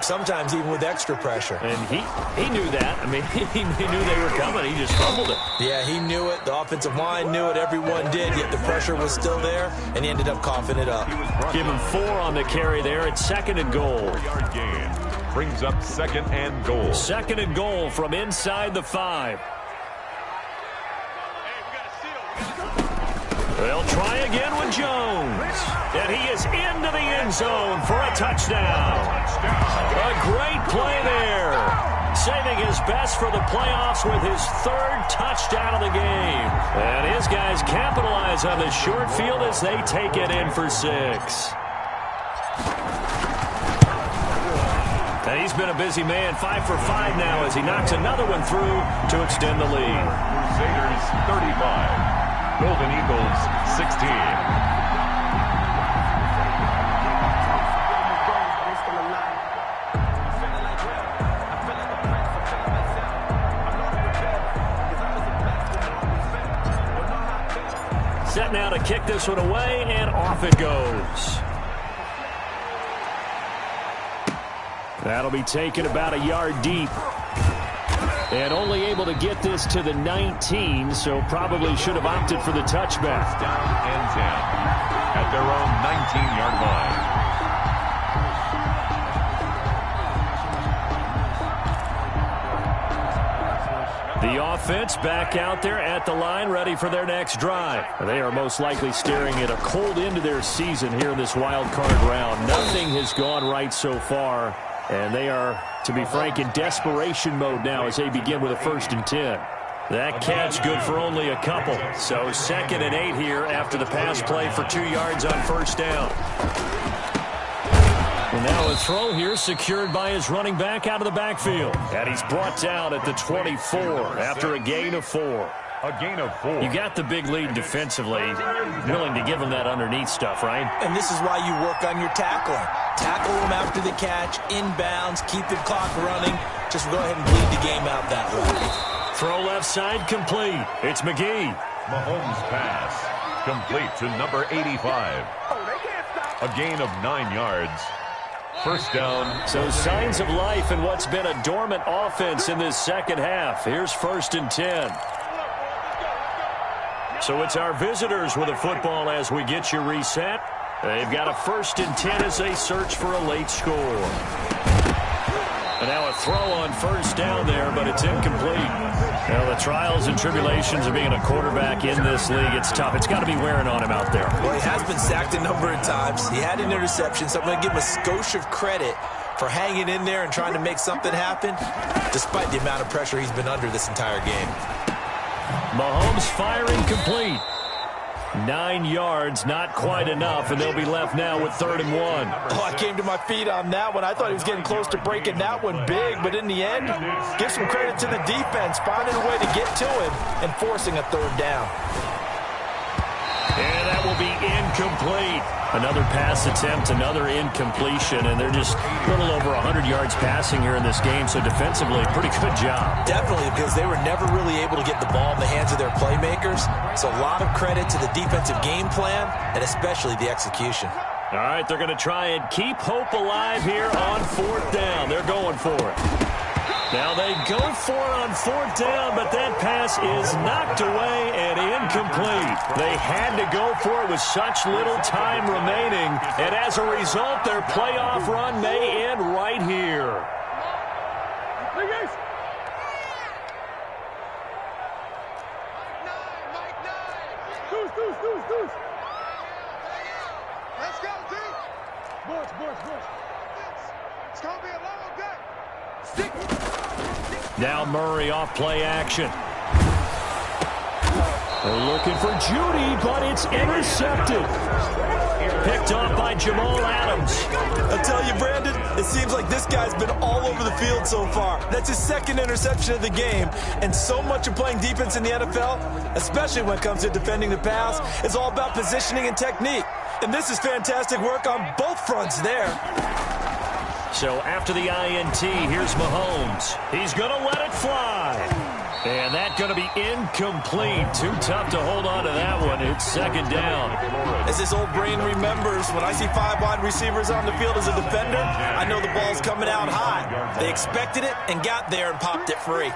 sometimes even with extra pressure. And he knew that. I mean, he knew they were coming. He just fumbled it. Yeah, he knew it. The offensive line knew it. Everyone did, yet the pressure was still there, and he ended up coughing it up. Give him 4 on the carry there. It's second and goal. 4-yard gain brings up second and goal. Second and goal from inside the 5. They'll try again with Jones. And he is into the end zone for a touchdown. A great play there. Saving his best for the playoffs with his 3rd touchdown of the game. And his guys capitalize on the short field as they take it in for 6. And he's been a busy man, 5 for 5 now as he knocks another one through to extend the lead. Crusaders 35. Golden Eagles 16. Set now to kick this one away, and off it goes. That'll be taken about a yard deep. And only able to get this to the 19, so probably should have opted for the touchback. Down and 10 at their own 19-yard line. The offense back out there at the line, ready for their next drive. They are most likely staring at a cold end to their season here in this wild card round. Nothing has gone right so far, and they are, to be frank, in desperation mode now as they begin with a 1st and 10. That catch good for only a couple. So second and 8 here after the pass play for 2 yards on first down. And now a throw here secured by his running back out of the backfield. And he's brought down at the 24 after a gain of 4. A gain of 4. You got the big lead defensively. Willing to give him that underneath stuff, right? And this is why you work on your tackling. Tackle him after the catch, inbounds, keep the clock running. Just go ahead and bleed the game out that way. Throw left side complete. It's McGee. Mahomes pass complete to number 85. A gain of 9 yards. First down. So signs of life in what's been a dormant offense in this second half. Here's 1st and 10. So it's our visitors with a football as we get you reset. They've got a 1st and 10 as they search for a late score. And now a throw on first down there, but it's incomplete. Well, the trials and tribulations of being a quarterback in this league, it's tough. It's got to be wearing on him out there. Well, he has been sacked a number of times. He had an interception, so I'm going to give him a skosh of credit for hanging in there and trying to make something happen, despite the amount of pressure he's been under this entire game. Mahomes firing complete. 9 yards, not quite enough, and they'll be left now with 3rd and 1. Oh, I came to my feet on that one. I thought he was getting close to breaking that one big, but in the end, give some credit to the defense, finding a way to get to him and forcing a 3rd down. And that will be incomplete. Another pass attempt, another incompletion, and they're just a little over 100 yards passing here in this game, so defensively, pretty good job. Definitely, because they were never really able to get the ball in the hands of their playmakers, so a lot of credit to the defensive game plan, and especially the execution. All right, they're going to try and keep hope alive here on 4th down. They're going for it. Now they go for it on 4th down, but that pass is knocked away and incomplete. They had to go for it with such little time remaining, and as a result, their playoff run may end right here. Let's go, D. It's going to be a long day. Now Murray off play action. They're looking for Judy, but it's intercepted. Picked off by Jamal Adams. I tell you, Brandon, it seems like this guy's been all over the field so far. That's his 2nd interception of the game, and so much of playing defense in the NFL, especially when it comes to defending the pass, is all about positioning and technique. And this is fantastic work on both fronts there. So after the INT, here's Mahomes. He's going to let it fly. And that's going to be incomplete. Too tough to hold on to that one. It's 2nd down. As his old brain remembers, when I see 5 wide receivers on the field as a defender, I know the ball's coming out high. They expected it and got there and popped it free.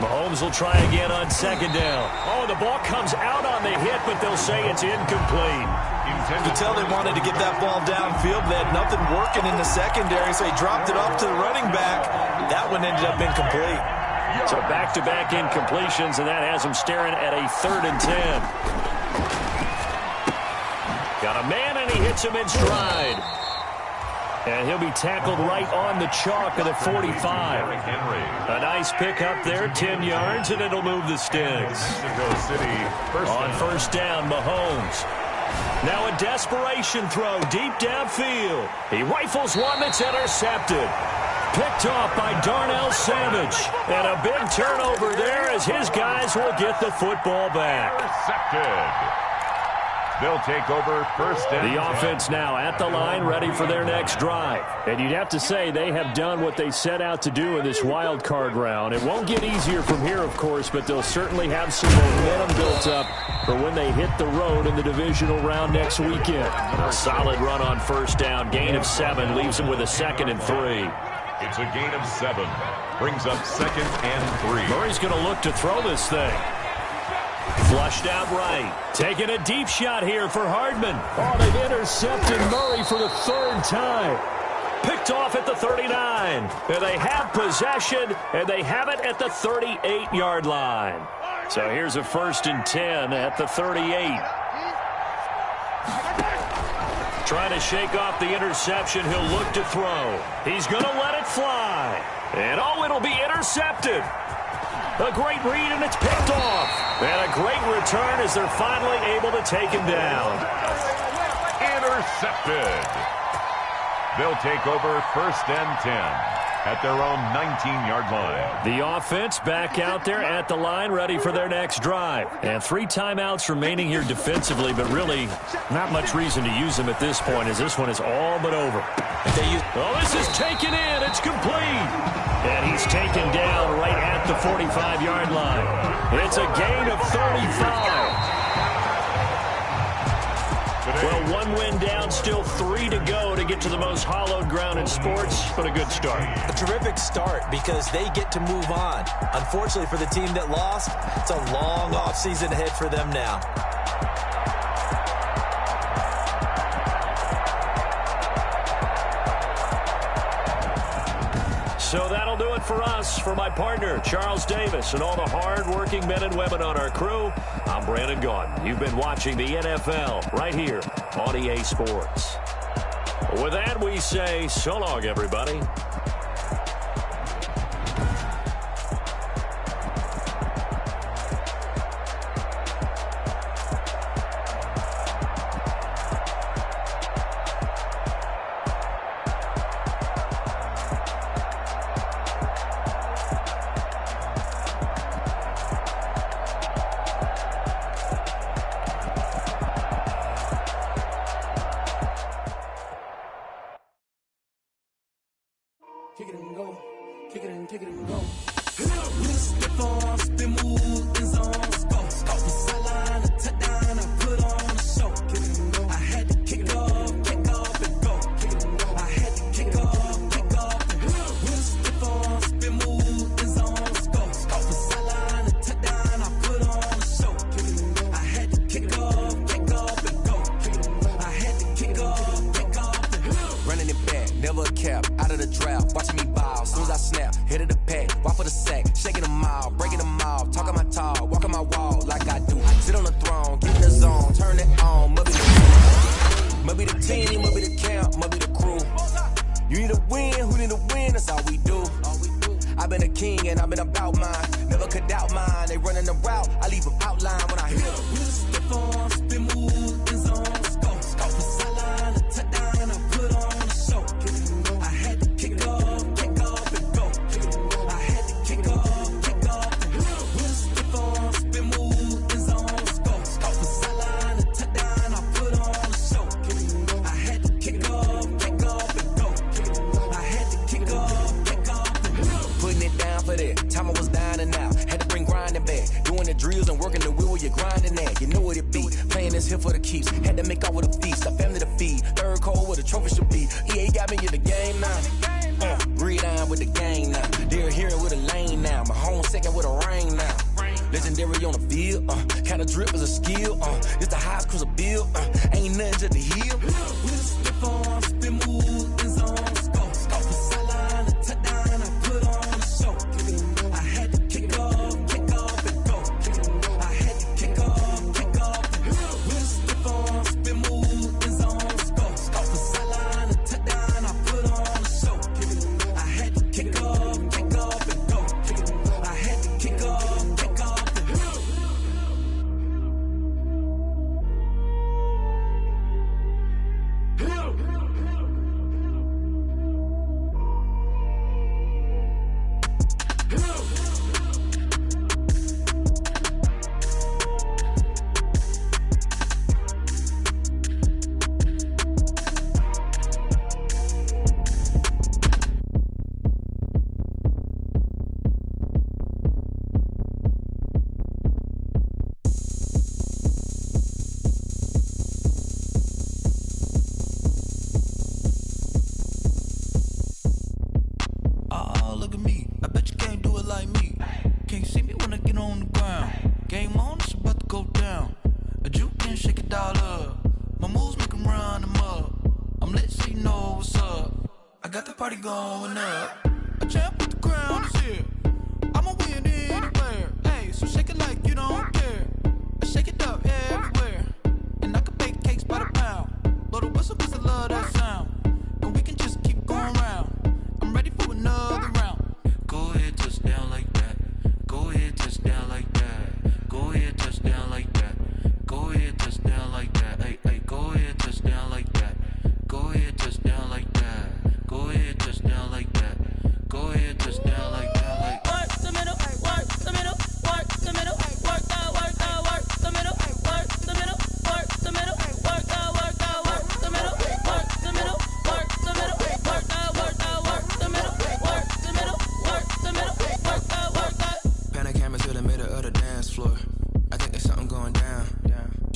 Mahomes will try again on 2nd down. Oh, the ball comes out on the hit, but they'll say it's incomplete. You could tell they wanted to get that ball downfield. They had nothing working in the secondary, so he dropped it off to the running back. That one ended up incomplete. So back-to-back incompletions, and that has him staring at a 3rd and 10. Got a man, and he hits him in stride. And he'll be tackled right on the chalk of the 45. A nice pick up there, 10 yards, and it'll move the sticks. On 1st down, Mahomes. Now a desperation throw deep downfield. He rifles one that's intercepted. Picked off by Darnell Savage. And a big turnover there as his guys will get the football back. Intercepted. They'll take over 1st and 10. The offense now at the line, ready for their next drive. And you'd have to say they have done what they set out to do in this wild card round. It won't get easier from here, of course, but they'll certainly have some momentum built up for when they hit the road in the divisional round next weekend. A solid run on 1st down. Gain of 7 leaves them with a 2nd and 3. It's a gain of 7. Brings up 2nd and 3. Murray's going to look to throw this thing. Flushed out right. Taking a deep shot here for Hardman. Oh, they've intercepted Murray for the 3rd time. Picked off at the 39. And they have possession, and they have it at the 38-yard line. So here's a 1st and 10 at the 38. Trying to shake off the interception. He'll look to throw. He's going to let it fly. And oh, it'll be intercepted. A great read, and it's picked off. And a great return as they're finally able to take him down. Intercepted. They'll take over 1st and 10 at their own 19-yard line. The offense back out there at the line, ready for their next drive. And 3 timeouts remaining here defensively, but really not much reason to use them at this point, as this one is all but over. Oh, this is taken in. It's complete. And he's taken down right at the 45-yard line. It's a gain of 35. Well, 1 win down, still 3 to go to get to the most hallowed ground in sports, but a good start. A terrific start because they get to move on. Unfortunately for the team that lost, it's a long offseason ahead for them now. So that'll do it for us. For my partner, Charles Davis, and all the hard-working men and women on our crew, I'm Brandon Gaudin. You've been watching the NFL right here on EA Sports. With that, we say so long, everybody. kick it and go. Stiff on, spin move, in zone, go. From sideline to touchdown, I put on a show. I had to kick off and go. I had to kick off and go. Stiff on, spin move, in zone, go. From sideline to touchdown, I put on a show. I had to kick off and go. I had to kick off and go. Running it back, never a cap, out of the draft, watching me ball. Soon as I snap, hit of the pack, walk for the sack, shaking them all, breaking them off, talking my talk, walking my wall like I do. Sit on the throne, get in the zone, turn it on, must be the team, must be the camp, must be the crew. You need a win, who need a win, that's all we do. I've been a king and I've been about mine, never could doubt mine. They running the route, I leave them outline when I hit them. Stiff on, spin move, in zone, go. From sideline to touchdown, I put on a show. I had to kick off and go. I had to kick off and go. Stiff on, spin move, in zone, go. From sideline to touchdown, I put on a show. I had to kick off and go. I had to kick off and go. Putting it down for that, time I was down and out, had to bring grinding back, doing the drills and working the wheel where you're grinding at, you know what it be, playing this here for the keeps, had to make out with a feast, a family to feed, third cold where the trophy should be, EA got me in the game now, read on with the game now, they're hearing with a lane now, my home second with a rain now, legendary on the field, kinda drip is a skill, it's the highest cruiser bill, ain't nothing to the hill. Stiff on, spin move, in zone, go. From sideline to touchdown, I put on a show. I had to kick off and go. I had to kick off and go. Stiff on, spin move, in zone, go. From sideline to touchdown, I put on a show. I had to kick off and go. I had to kick off and go. Look at me, I bet you can't do it like me. Can't see me when I get on the ground. Game on, it's about to go down. A juke and shake it all up. My moves make them run them up. I'm lit so you know what's up. I got the party going up. A champ with the crown is here. I'ma win anywhere. Hey, so shake it like you don't care. I shake it up everywhere. And I can bake cakes by the pound. Blow the whistle cause I love that sound. And we can just keep going round. I'm ready for another round. Go ahead, touch down like that. Go ahead, touch down like that. Go ahead, touch down like that. Go ahead, touch down like that. Hey, hey, go ahead, touch down like that. Go ahead, touch down like that. Go ahead, touch down like that. Go ahead, touch down like that. Like work the middle, work the middle, work the middle, work that, work the middle, work the middle, work the middle, work that, work the middle, work the middle, work the middle, work that, work the middle, work the middle, work the middle, work that, work that. Pan a camera to the middle of the dance floor. I think there's something going down.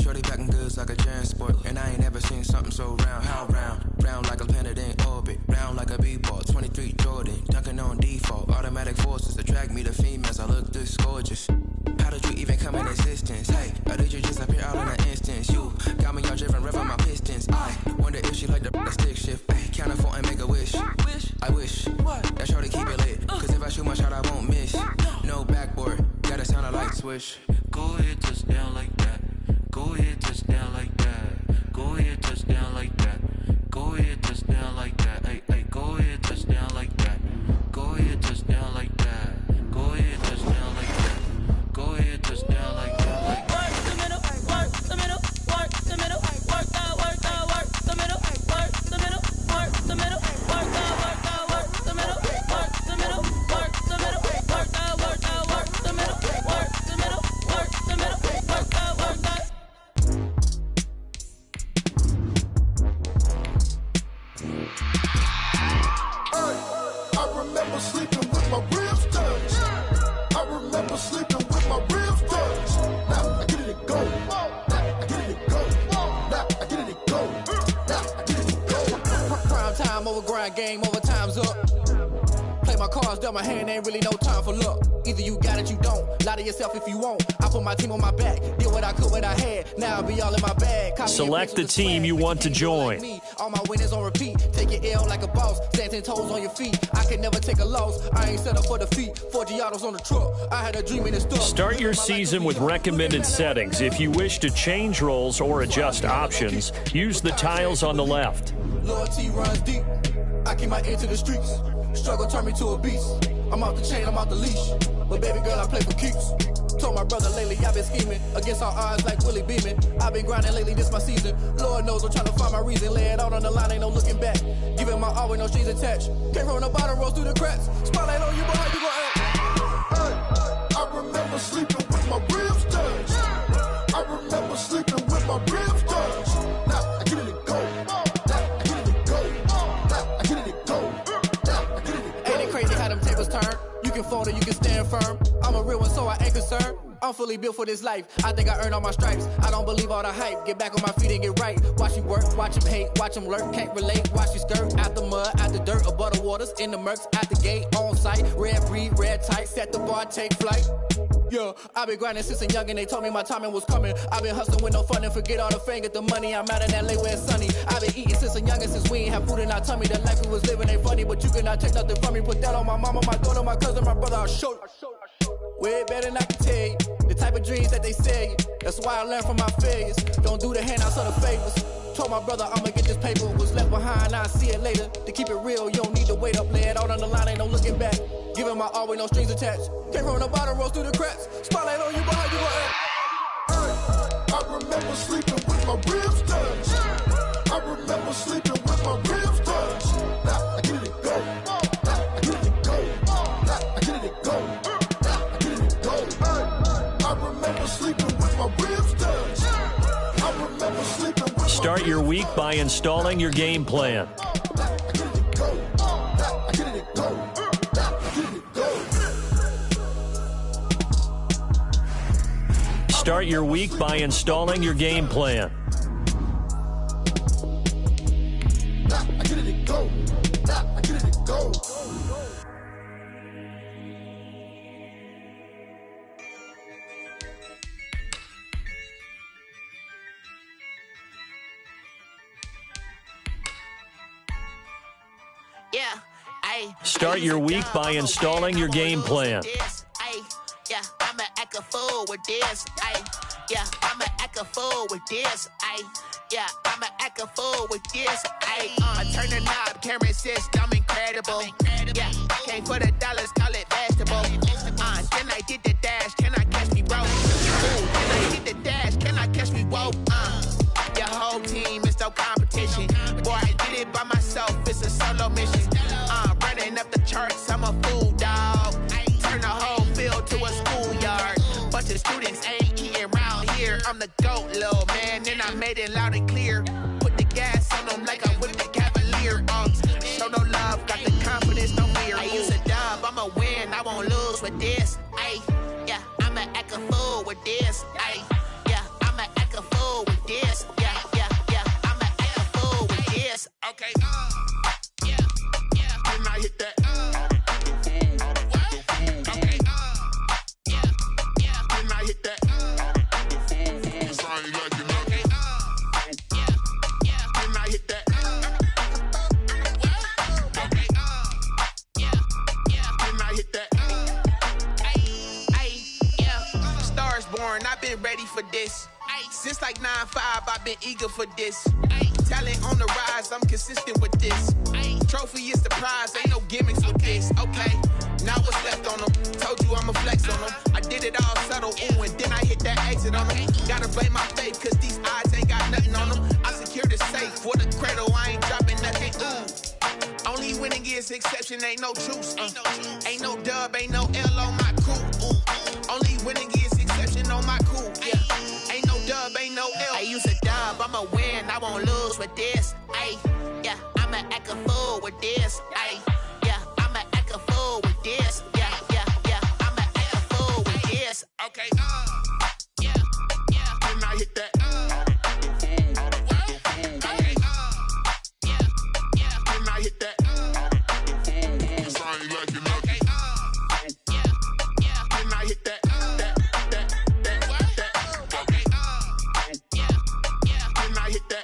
Shorty backing goods like a transport, and I ain't never seen something so round. How round? Round like a planet in orbit, round like a b-ball. 23 Jordan, dunking on default. Automatic forces attract me to females. I look this gorgeous. How did you even come in existence? Hey, or did you just appear out in an instance? You got me all driven, revving my pistons. I wonder if she like the stick shift. Ay, count for and make a wish. I wish that shorty keep it lit. Cause if I shoot my shot, I won't miss. No backboard, gotta sound a light switch. Go ahead, touch down like that. Go ahead, touch down like that. Go ahead, touch down like that. Go ahead, touch down like that. Hey, hey, go ahead, touch down like that. Go ahead, touch down like that. Go ahead, touch down like that. Go ahead, touch down like that. Like work the middle, work the middle, work the middle, work that, work the middle, work the middle, work the middle, work that, work the middle, work the middle, work the middle, work that, work the middle, work the middle, work the middle, work that, work that. remember sleeping with my ribs touched. Now I get it and go. Now I get it and go. Now I get it and go. Now I get it and go. Prime time over grind game, over time's up. Play my cards, dealt my hand, ain't really no time for luck. Either you got it, you don't. Lie to yourself if you won't. I put my team on my back. Did what I could, what I had. Now I'll be all in my bag. Select the team you want to join. All my winners on repeat. Take your L like a boss. Stand 10 toes on your feet. I can never take a loss. I ain't set up for defeat. 4 Giottos on the truck. I had a dream and it stuck. Start your season with recommended settings. If you wish to change roles or adjust options, use the tiles on the left. Loyalty runs deep. I keep my ear to the streets. Struggle turned me to a beast. I'm off the chain, I'm off the leash. But baby girl, I play for keeps. Told my brother lately I've been scheming against all odds like Willie Beeman. I've been grinding lately, this my season. Lord knows I'm trying to find my reason. Lay it out on the line, ain't no looking back. Giving my all with no strings attached. Came from the bottom, rose through the cracks. Spotlight on you, but how you gon' act? Hey, I remember sleeping with my ribs touched. I remember sleeping with my ribs touched. Now I get it and go. Now I get it and go. Now I get it and go. Now I get it and go. Ain't it crazy how them tables turn? You can fold or you can stand firm. I'm a real one, so I ain't concerned. I'm fully built for this life. I think I earned all my stripes. I don't believe all the hype. Get back on my feet and get right. Watch you work, watch him hate, watch him lurk. Can't relate, watch you skirt. Out the mud, out the dirt, above the waters, in the murks, out the gate, on site. Red breed, red tight, set the bar, take flight. Yeah, I've been grinding since a youngin', they told me my timing was coming. I've been hustling with no fun and forget all the fame, get the money. I'm out in LA where it's sunny. I've been eating since a youngin', since we ain't have food in our tummy. The life we was living ain't funny, but you cannot take nothing from me. Put that on my mama, my daughter, my cousin, my brother, I'll show you. Way better than I can tell you. The type of dreams that they sell you. That's why I learned from my failures. Don't do the handouts or the favors. Told my brother I'ma get this paper. Was left behind, I'll see it later. To keep it real, you don't need to wait up. Lay it out on the line, ain't no looking back. Giving my all with no strings attached. Came from the bottom, rose through the cracks. Spotlight on you, but how you gon' act? Hey, I remember sleeping with my ribs touched. I remember sleeping with my ribs touched. Now I get it and go. Now I get it and go. Now I get it and go. Now I get it and go. Hey, I remember sleeping with my ribs touched. I remember sleeping with my Start your week by installing your game plan. Start your week by installing your game plan. I get it and go. I get it and go. Yeah, Start your week by installing your game plan. Yeah, I'ma act a fool with this. Yeah, I'ma act a fool with this. Yeah, I'ma act a fool with this. I turn the knob, camera system incredible. Yeah, came for the dollars, call it vegetable. Then I did the dash, can I catch me, bro? Ooh, then I did the dash, can I catch me, whoa? Your whole team is no competition. Boy, I did it by myself, it's a solo mission. Running up the charts, I'm a fool, dog. Turn the whole field to a schoolyard. Bunch of students ain't eating round here. I'm the GOAT, little man, and I made it loud and clear. Put the gas on them like I'm with the Cavalier. Show no love, got the confidence, no fear. I use a dub, I'ma win, I won't lose with this. Yeah, I'ma act a fool with this. Yeah, I'ma act a fool with this. Yeah, I'ma act a fool with this. Okay, yeah, can I hit that? I've been ready for this. Since like 9-5, I've been eager for this. Talent on the rise, I'm consistent with this. Trophy is the prize, ain't no gimmicks with this. Okay, now what's left on them? Told you I'ma flex on them. I did it all subtle, ooh, and then I hit that exit on them. Gotta blame my faith, cause these odds ain't got nothing on them. I secured the safe for the cradle, I ain't dropping nothing, ooh. Only winning is exception, ain't no truce. Ain't no dub, ain't no L on my crew. Ooh. Only winning is exception on my crew. Yeah, ain't no dub, ain't no L. I use a dub, I'ma win, I won't lose with this. Yeah, I'ma act a fool with this. Yeah, I'ma act a fool with this. Yeah, I'ma act a fool with Okay, yeah, yeah. Then I hit that. Okay, yeah, yeah. Then I hit that. I ain't like it. Okay, yeah, yeah. Then I hit that. Okay, yeah, yeah. Then I hit that.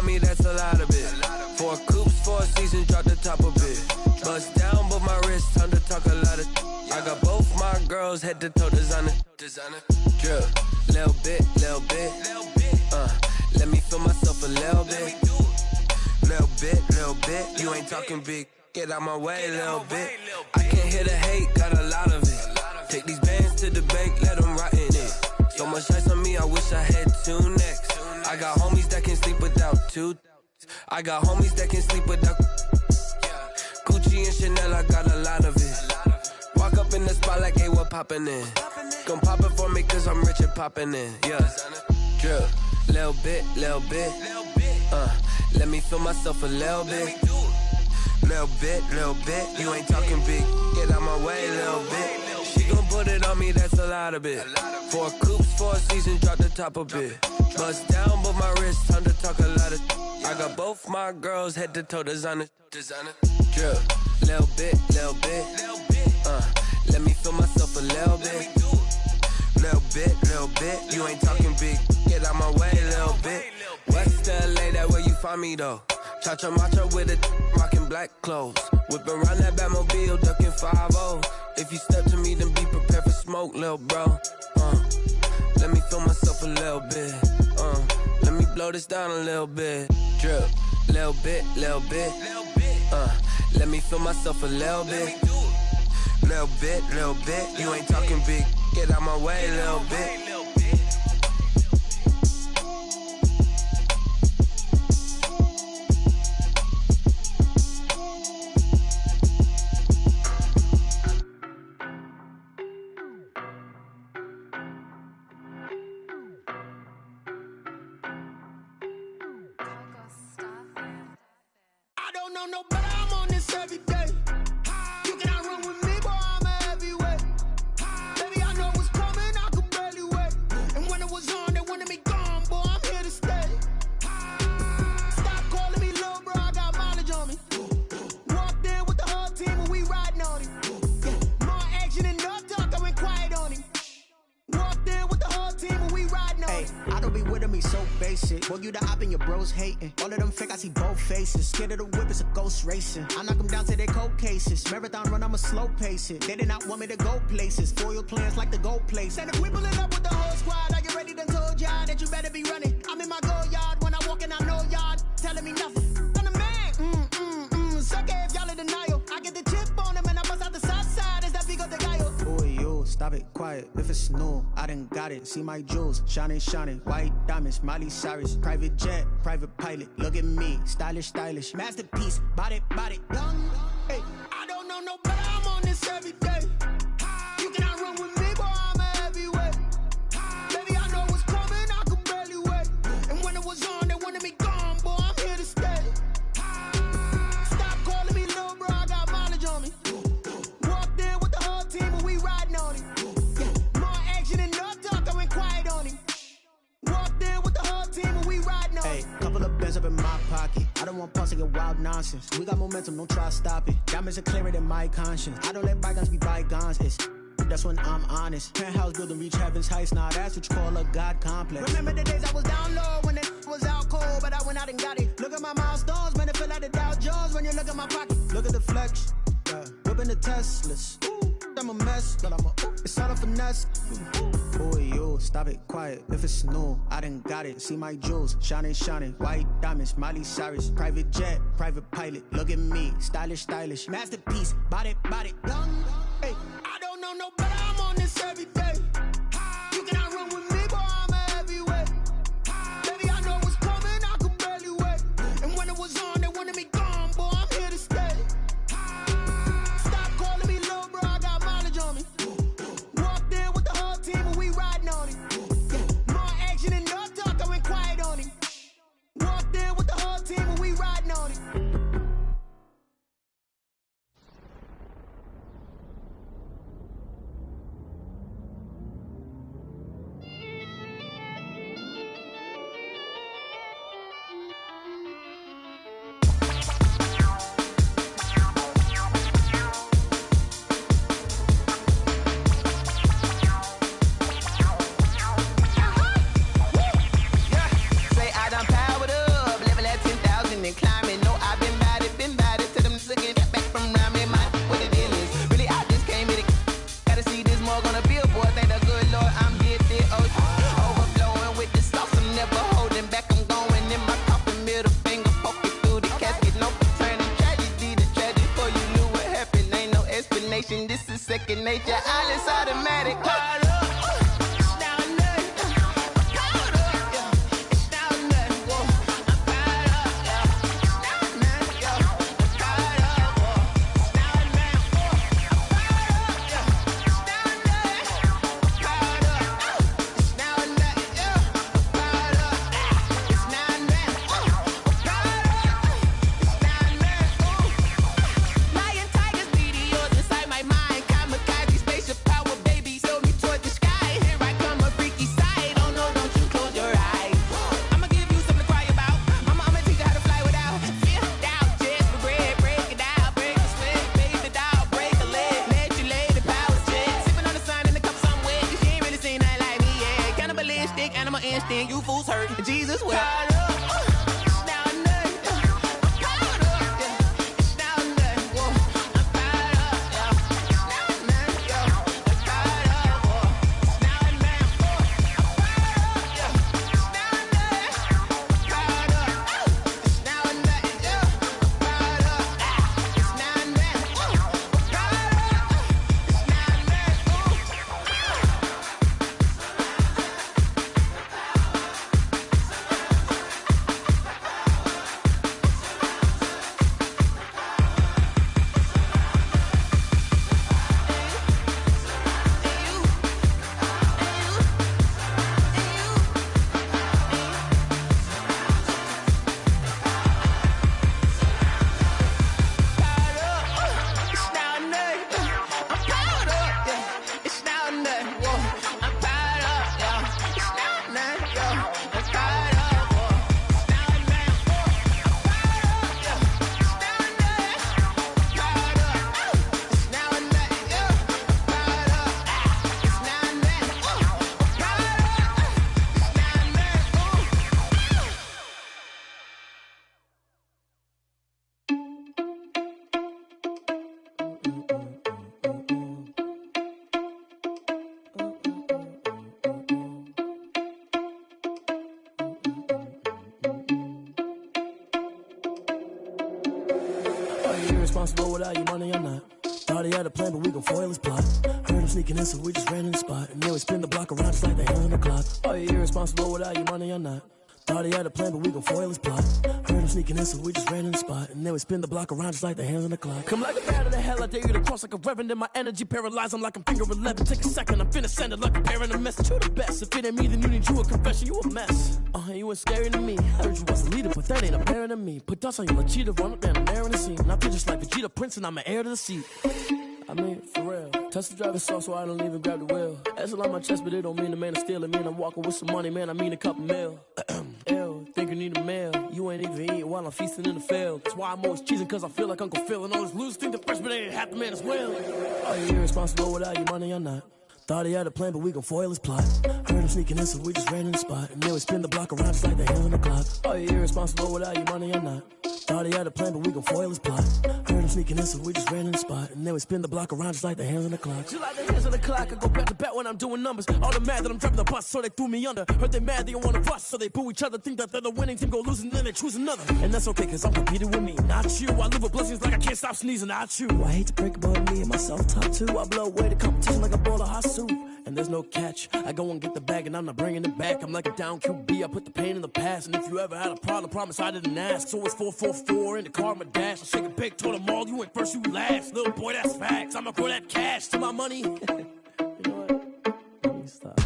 me, that's a lot of it. 4 coops, 4 seasons, drop the top of it. Bust down, but my wrist, time to talk a lot of. I got both my girls, head to toe designer. Drip, little bit. Let me feel myself a little bit. Little bit. You ain't talking big. Get out my way, little bit. I can't hear the hate, got a lot of it. Take these bands to the bank, let them rot in it. So much ice on me, I wish I had 2 necks. I got homies that can sleep without 2. I got homies that can sleep without Gucci and Chanel, I got a lot of it. Walk up in the spot like, hey, what poppin' in? Gon' pop it for me cause I'm rich and poppin' in. Yeah, drip, little bit. Let me feel myself a little bit. Little bit, you ain't talking big. Get out my way, little bit. She gon' put it on me, that's a lot of it. 4 coops, 4 seasons, drop the top a bit. Bust down, but my wrist, time to talk a lot of. I got both my girls head to toe designer. Drip, little bit. Let me feel myself a little bit. Little bit, you ain't talking big. Get out my way, little bit. West LA, that where you find me though. Cha-cha matcha with a rockin' black clothes. Whip around that Batmobile, ducking 5-0. If you step to me, then be prepared for smoke, lil' bro. Let me feel myself a little bit. Let me blow this down a little bit. Drip, little bit. Let me feel myself a little bit. Little bit. You ain't talking big. Get out my way, little bit. No, but I'm on this every day. You cannot run with me, boy, I'm a heavyweight. Baby, I know what's coming, I could barely wait. And when it was on, they wanted me gone, boy, I'm here to stay. Stop calling me little bro, I got mileage on me. Walked in with the whole team and we riding on him. More action and no talk, I went quiet on him. Walked in with the whole team and we riding on him. I don't be with him, he's so basic. Boy, you the op and your bros hating. All of them fake, I see both faces. Scared of the whip, it's a ghost racing. I knock them down to their cold cases. Marathon run, I'ma slow pace it. They did not want me to go places. Foil plans like the go place. And if we pulling up with the whole squad, I get ready to told y'all that you better be running. I'm in my go yard. When I walk in, I know y'all telling me nothing. I'm the man. Suck it if y'all in denial. I get the chip on them and I bust out the south side. Is that Vigo de Gallo? Boy, yo, stop it, quiet. If it's new, I done got it. See my jewels, shining. White diamonds, Miley Cyrus. Private jet, private pilot. Look at me, stylish. Masterpiece, body, young. Hey, I don't know no better, I'm on this every day. You cannot run with me, boy, I'm a heavyweight. Baby, I know what's coming, I could barely wait. And when it was on, they wanted me gone, boy, I'm here to stay. Stop calling me little bro, I got mileage on me. Walked in with the whole team and we riding on him. More action and no talk, I went quiet on him. Walked in with the whole team and we riding on him. Hey, couple of bands up in my pocket. I don't want pause to get wild nonsense. We got momentum, don't try to stop it. Diamonds are clearer than my conscience. I don't let bygones be bygones. That's when I'm honest. Penthouse building, reach heaven's heights. Now that's what you call a God complex. Remember the days I was down low when it was out cold, but I went out and got it. Look at my milestones, man, it feel like the Dow Jones when you look at my pocket. Look at the flex, whipping the Teslas. I'm a mess, but it's all a finesse. Boy, yo, stop it, quiet. If it's new, I done got it. See my jewels, shining. White diamonds, Miley Cyrus. Private jet, private pilot. Look at me, stylish. Masterpiece, body, young. Hey, I don't know no better, I'm on this every day. You cannot run with me, boy, I'm a heavyweight. Baby, I know what's coming, I could barely wait. And when it was on, they wanted me gone, boy, I'm here to stay. Stop calling me little bro, I got mileage on me. Walked in with the whole team and we riding on him. More action and no talk, I went quiet on him. Walked in with the whole team and we riding on him. This is second nature, all is automatic. irresponsible without your money or not. Thought he had a plan, but we gon' foil his plot. Heard him sneaking in, so we just ran in the spot. And then we spin the block around just like the hands on the clock. Are you irresponsible without your money or not? Thought he had a plan, but we gon' foil his plot. Heard him sneaking in, so we just ran in the spot. And then we spin the block around just like the hands on the clock. Come like a bat of the hell, I dare you to cross like a reverend. In my energy paralyzed, I'm like I'm finger 11. Take a second, I'm finna send it like a parent a message. You the best, if it ain't me, then you need you a confession. You a mess, you ain't scary to me. Heard you was a leader, but that ain't apparent to me. Put dust on you like cheetah, run up down, I'm there in the scene. And I feel just like Vegeta Prince, and I'm an heir to the seat. I mean, for real. Touch the driver's soft, so I don't even grab the wheel. That's on my chest, but it don't mean the man is stealing. Mean I'm walking with some money, man, I mean a couple mil. Ew, think you need a meal. You ain't even eating while I'm feasting in the field. That's why I'm always cheesing, cause I feel like Uncle Phil. And all this loose think the freshman ain't half the man as well. Are you irresponsible without your money or not? Thought he had a plan, but we gon' foil his plot. Heard him sneaking in, so we just ran in the spot. And then we spin the block around just like the hands on the clock. Are you irresponsible without your money or not? Thought he had a plan, but we gon' foil his plot. Heard him sneaking in, so we just ran in the spot. And then we spin the block around just like the hands on the clock. Just like the hands on the clock, I go back to back when I'm doing numbers. All the mad that I'm driving the bus, so they threw me under. Heard they mad, they don't wanna bust, so they boo each other. Think that they're the winning team, go losing, then they choose another. And that's okay, cause I'm competing with me, not you. I live with blessings like I can't stop sneezing, not you. I hate to break about me and my self-talk too. I blow away the competition like a bowl of hot soup. And there's no catch. I go and get the bag and I'm not bringing it back. I'm like a down QB, I put the pain in the past. And if you ever had a problem, promise I didn't ask. So it's 444 in the car, my dash. I shake a big, told them all, you went first, you last. Little boy, that's facts. I'ma grow that cash to my money. You know what? Let me stop.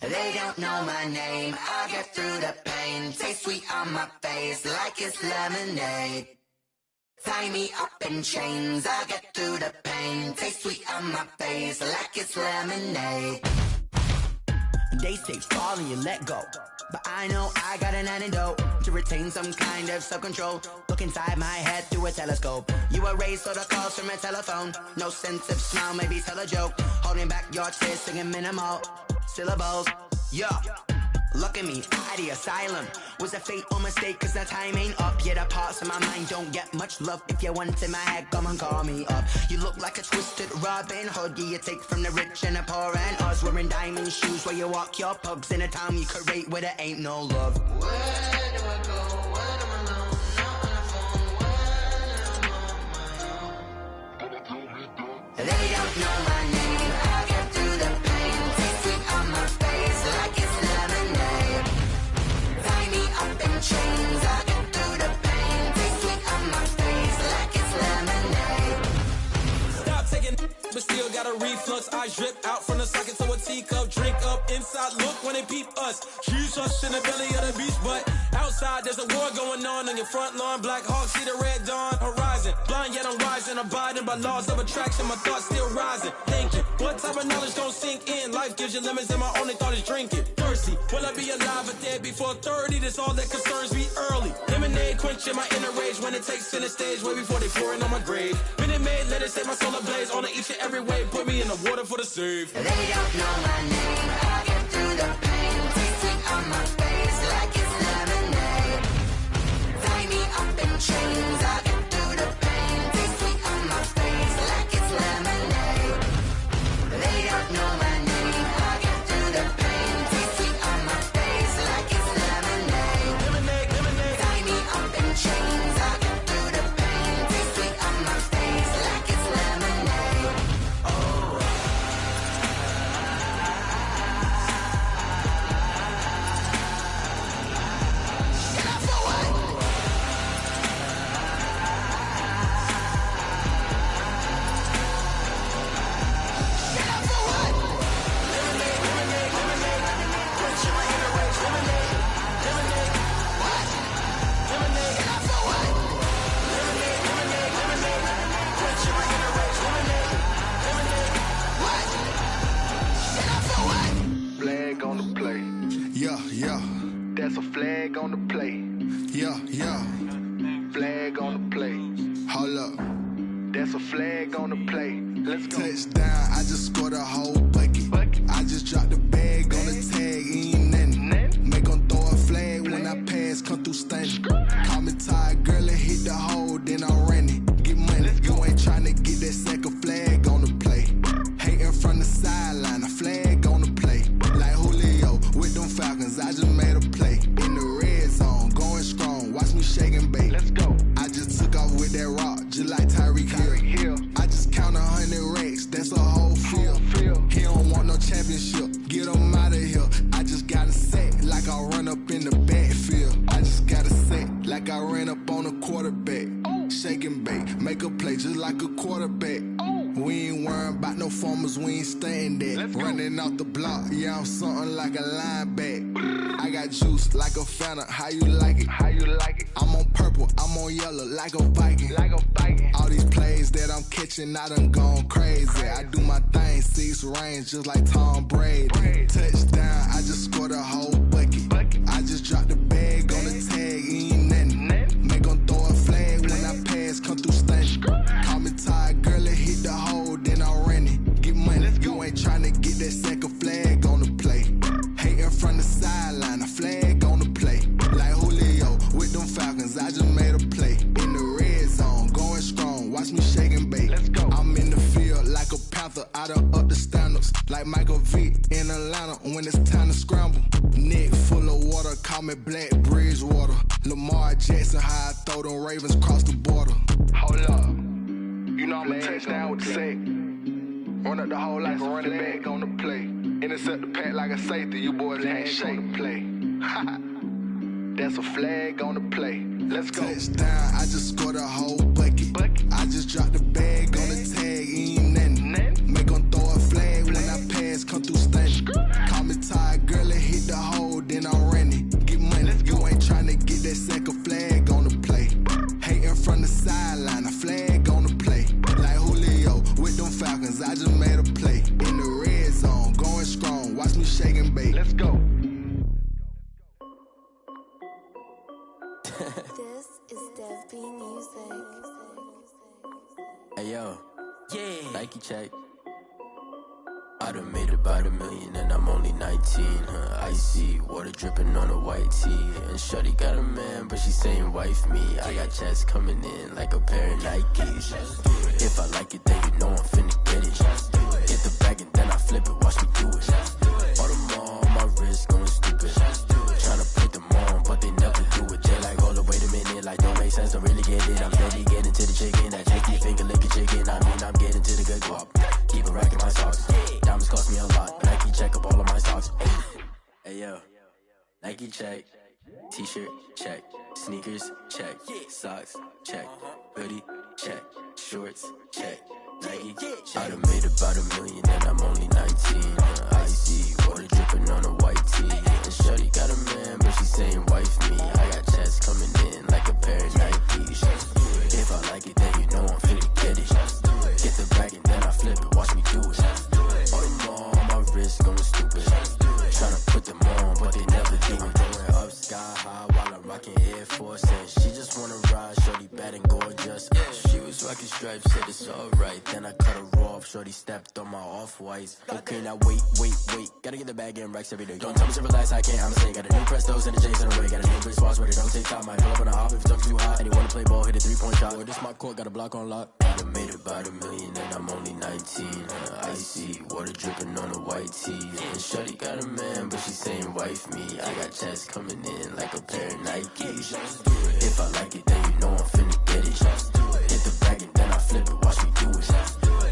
They don't know my name, I get through the pain. Taste sweet on my face like it's lemonade. Tie me up in chains, I get through the pain. Taste sweet on my face like it's lemonade. They say fall and you let go, but I know I got an antidote to retain some kind of self-control. Look inside my head through a telescope. You erase all the calls from a telephone. No sense of smile, maybe tell a joke. Holding back your tears, singing minimal syllables. Yeah, look at me, out the asylum. Was a fate or mistake, cause the time ain't up. Yet the parts of my mind don't get much love. If you want in my head, come and call me up. You look like a twisted Robin Hood. You take from the rich and the poor and us. Wearing diamond shoes where you walk your pugs. In a town you create where there ain't no love. Where do I go when I'm alone? Not on the phone when I'm on my own. They don't know my name, I get through the pain. Taste sweet on my face like it's lemonade. Tie me up in chains, I get through the pain. Taste sweet on my face like it's lemonade. Stop taking, but still got a reflux. Eyes drip out from the socket to a teacup. Drink up inside, look when they peep us. She's us in the belly of the beach, but outside there's a war going on your front lawn. Black Hawk see the red dawn horizon. Blind yet I'm rising, abiding by laws of attraction. My thoughts still rising. Thinking, what type of knowledge gon' sink in? Life gives you lemons and my only thought is drinking. Thirsty, will I be alive or dead before 30? That's all that concerns me early. Lemonade quenching my inner rage when it takes center stage way before they pour it on my grave. Minute Maid, let it set my soul ablaze. On each and every way, put me in the water for the save. They don't know my name. I get through the pain. Taste sweet on my face like it's lemonade. Tie me up in chains. I get through the pain. Taste sweet on my face like it's lemonade. They don't know my name. I get through the pain. Taste sweet on my face like it's lemonade. Lemonade, lemonade. Tie me up in chains. I get through the pain. Taste sweet on my face like it's lemonade. Flag on the play. Yeah, yeah. That's a flag on the play. Yeah, yeah. Flag on the play. Hold up. That's a flag on the play. Let's go. Touchdown, I just scored a whole bucket. I just dropped the bag on the tag, ain't nothing. Make 'em throw a flag when I pass, come through stunning. Call me tired, girl, and hit the hole, then I'm running. Get money, you ain't tryna get that second flag on the play. Hating from the sideline, a flag on the play. Like Julio with them Falcons, I just made a play. In the red zone, going strong, watch me shake and bake. Let's go. I just took off with that rock, just like Tyreek Hill. I just count 100 racks, that's a whole field. He don't want no championship, get him out of here. I just got a set, like I run up in the backfield. I just got a set, like I ran up on a quarterback. Shake and bake, make a play just like a quarterback. We ain't worrying about no formers, we ain't staying there. Running off the block, yeah, I'm something like a lineback. I got juice like a Fanta, how you like it? How you like it? I'm on purple, I'm on yellow, like a Viking. Like a Viking. All these plays that I'm catching, I done gone crazy. I do my thing, 6 range, just like Tom Brady. Touchdown, I just scored a whole bucket. I just dropped the bag on the tag, ain't nothing. Make 'em throw a flag when I pass, come through stunning. Call me tired, girl, and hit the hole, then I'm running. Get money, you ain't tryna get that second flag on the play. Hating from the sideline, a flag on the play. Like Julio with them Falcons, I just made a play. In the red zone, going strong, watch me shake and bake. Let's go. I'm in the field like a panther, I done up the standards. Like Michael Vick in Atlanta when it's time to scramble. Neck full of water, call me Black Bridgewater. Lamar Jackson, how I throw them Ravens across the border. Hold up. You know I'm a touchdown with the sack. Run up the hole like a running back on the play. Intercept the pack like a safety, you boys ain't shake the play. That's a flag on the play. Let's go. Touchdown, I just scored a whole bucket. I just dropped the bag on the tag, ain't nothing. Make 'em throw a flag when I pass, come through stunning. Call me tired, girl, and hit the hole, then I'm running. Get money, you ain't tryna get that second flag on the play. Hating from the sideline, a flag on the play. Like Julio with them Falcons, I just made a play. In the red zone, going strong, watch me shake and bake. Let's go. This is Dev B Music. Hey yo, yeah, Nike check. I done made about $1 million and I'm only 19, icy, water dripping on a white tee. And shorty got a man, but she saying wife me. I got checks coming in like a pair of Nikes. If I like it, then you know I'm finna get it. Get the bag and then I flip it, watch me do it. All them on my wrist going stupid. Tryna put them on, but they never do it. They like, hold up, wait a minute, like don't make sense, don't really get it. I'm steady getting to the chicken, that cheeky finger licking chicken. I mean, I'm getting to the good guap. Keep a rack in my socks. Diamonds cost me a lot. Nike check up all of my socks. Hey yo, Nike check. T-shirt check. Sneakers check. Socks check. Hoodie check. Shorts check. I done made about $1 million and I'm only 19. Icy, water dripping on a white tee. And shorty got a man, but she saying wife me. I got checks coming in like a pair of Nikes. If I like it, then you know I'm finna get it. Get the bag and then I flip it, watch me do it. All them all on my wrist going stupid. Tryna put them on, but they never do it. Going up sky high while I'm rocking Air Force. And she just wanna ride, shorty bad and gorgeous. She was rocking stripes, said it's alright. Then I cut her off, shorty stepped on my off-whites. Okay, now wait. Gotta get the bag and racks every day. Don't tell me to relax, I can't, I'ma say. Got a new Prestos and a J's in the way. Got a new bitch watch, but it don't take time. Might pull up on a hop if it's too hot. And you wanna play ball, hit a 3-point shot. Well, this my court, got a block on lock. I done made about $1 million and I'm only 19. Icy, water dripping on a white tee. And shorty got a man, but she saying wife me. I got checks coming in like a pair of Nikes. If I like it, then you know I'm finna get it. Hit the bag and then I flip it, watch me do it.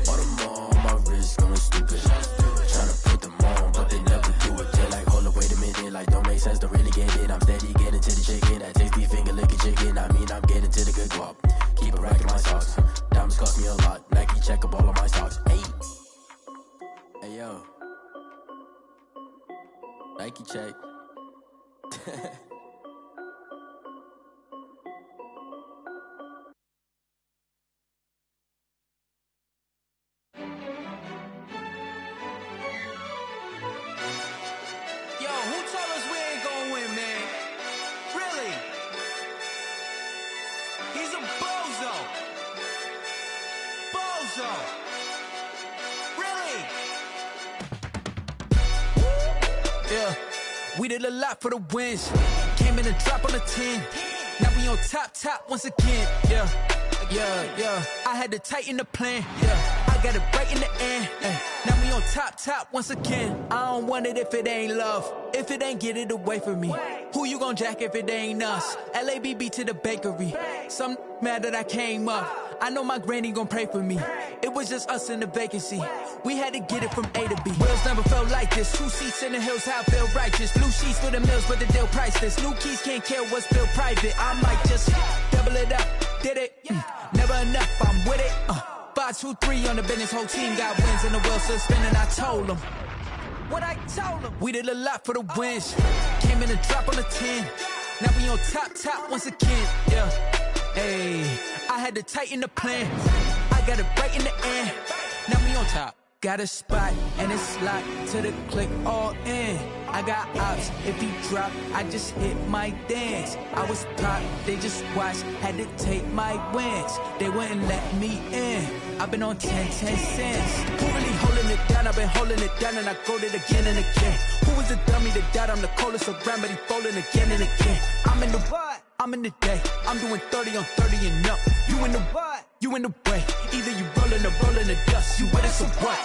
All them all on my wrist going stupid. Tryna put them on, but they never do it. They're like, hold up, wait a minute, like don't make sense, don't really get it. I'm steady getting to the chicken, that tasty finger licking chicken. I mean, I'm getting to the good guap. Keep a rack in my socks. Diamonds cost me a lot. Nike check up all of my stocks. Hey yo, Nike check. We did a lot for the wins. Came in and drop on the 10. Now we on top once again. Yeah. I had to tighten the plan. Yeah, I got it right in the end. Now we on top once again. I don't want it if it ain't love. If it ain't, get it away from me. Who you gon' jack if it ain't us? LABB to the bakery. Some mad that I came up. I know my granny gon' pray for me. It was just us in the vacancy. We had to get it from A to B. Wheels never felt like this. 2 seats in the hills, how I feel righteous. Blue sheets for the mills, but the deal priceless. New keys can't care what's still private. I might just double it up. Did it? Never enough, I'm with it. 5, 2, 3 on the business. Whole team got wins and the wheels still spinning. I told them what I told them. We did a lot for the wins. Came in and drop on the 10. Now we on top once again. Yeah. Hey, I had to tighten the plan. I got it right in the end. Now we on top. Got a spot and it's locked to the click all in. I got ops, if he drop, I just hit my dance. I was pop, they just watched, had to take my wins. They wouldn't let me in. I've been on 10 cents. Who really holding it down? I've been holding it down and I go it again and again. Who was the dummy that died? I'm the coldest around, but he falling again and again. I'm in the what? I'm in the day. I'm doing 30 on 30 and up. You in the what? You in the way. Either you rolling or rolling the dust. You with us or what?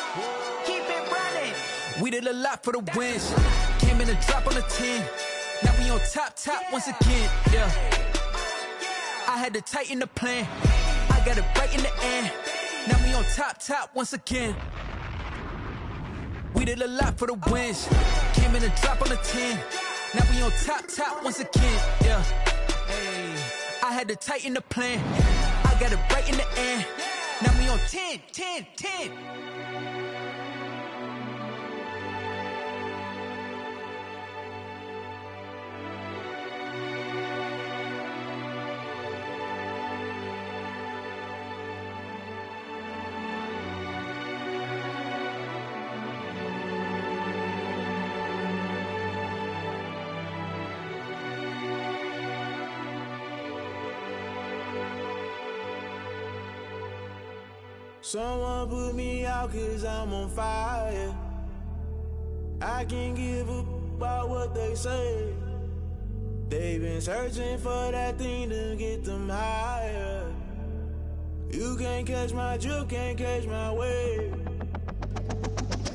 Keep it running. We did a lot for the wins. Came in and drop on the 10. Now we on top once again. Yeah. I had to tighten the plan. I got it right in the end. Now we on top once again. We did a lot for the wins. Came in and drop on the 10. Now we on top once again. Yeah. Hey, I had to tighten the plan. I got it right in the end. Now we on 10. Someone put me out 'cause I'm on fire. I can't give a about what they say. They've been searching for that thing to get them higher. You can't catch my drift, can't catch my wave.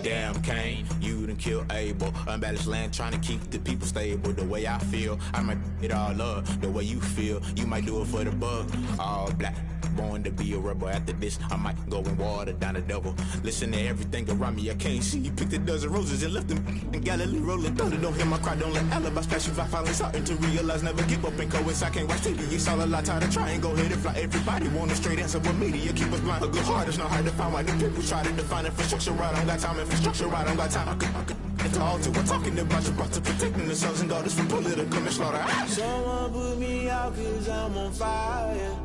Damn, Kane, you done killed Abel. Unbalanced land, trying to keep the people stable. The way I feel, I might it all up. The way you feel, you might do it for the buck. All black, born to be a rebel. After this, I might go and water down the devil. Listen to everything around me, I can't see. You picked a dozen roses and left them in Galilee rolling thunder. Don't hear my cry, don't let alibis pass you. I finally starting to realize, never give up and coincide. Can't watch TV, it's all a lot. Tired of trying, go ahead and fly. Everybody want a straight answer, but media keep us blind. A good heart is not hard to find. Why the people try to define infrastructure right? I don't got time, infrastructure right, I don't got time. I could it's all to we're talking about you, brought to protecting the sons and daughters from political and slaughter. Someone put me out cause I'm on fire.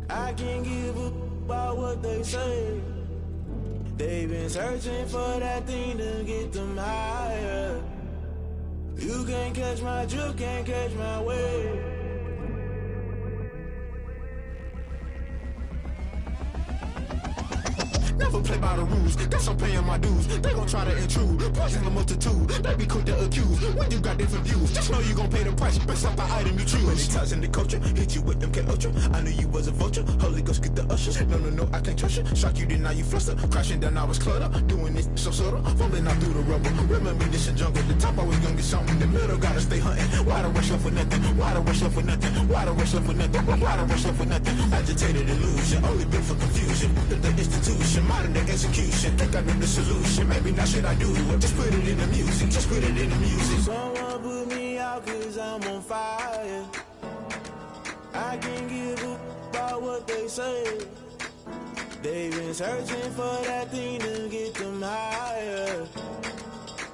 I can't give up about what they say. They've been searching for that thing to get them higher. You can't catch my drift, can't catch my wave. Never play by the rules, guess I'm paying my dues. They gon' try to intrude, poison the multitude. They be quick to accuse, when you got different views. Just know you gon' pay the price, based off the item you choose. Many times in the culture, hit you with them K-Ultra. I knew you was a vulture, Holy Ghost get the ushers. No, I can't trust you. Shock you, then now you fluster. Crashing down, I was cluttered. Doing this so subtle, fumbling out through the rubble. Remember this in jungle, the top always gonna get something. The middle gotta stay hunting. Why the rush left for nothing? Why the rush left for nothing? Why the rush left for nothing? Why the rush left for nothing? Agitated illusion, only built for confusion. The institution, modern day execution. Think I know the solution. Maybe not should I do it? Just put it in the music. Just put it in the music. Someone put me out cause I'm on fire. I can't give up about what they say. They've been searching for that thing to get them higher.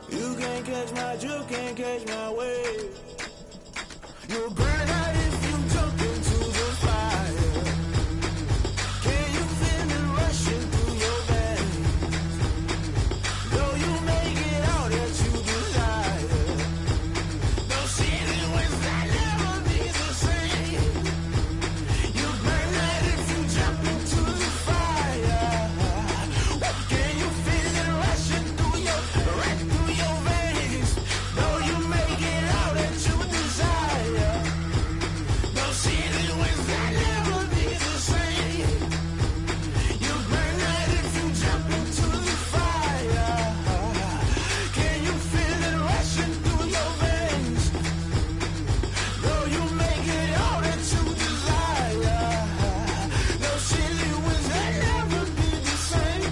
You can't catch my drift, can't catch my wave. You'll burn out if you jump into the fire. Can you feel it rushing through your veins? Though you may get all that you desire, no ceiling was that never be the same. You burn out if you jump into the fire. Can you feel it rushing through your veins? Though you may get all that you desire, no ceiling was that never be the same. You burn out if you jump into the fire. Can you feel it rushing through your veins? Though you may get all that you desire, no ceiling was that never be the same.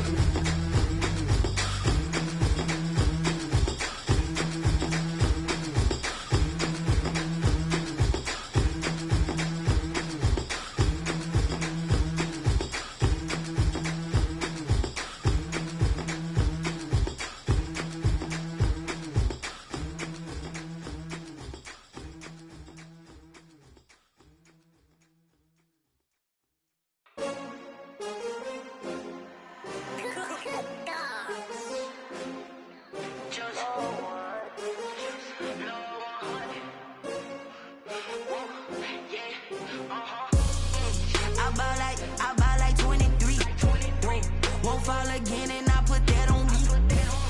I buy like 23. Won't fall again and I put that on me.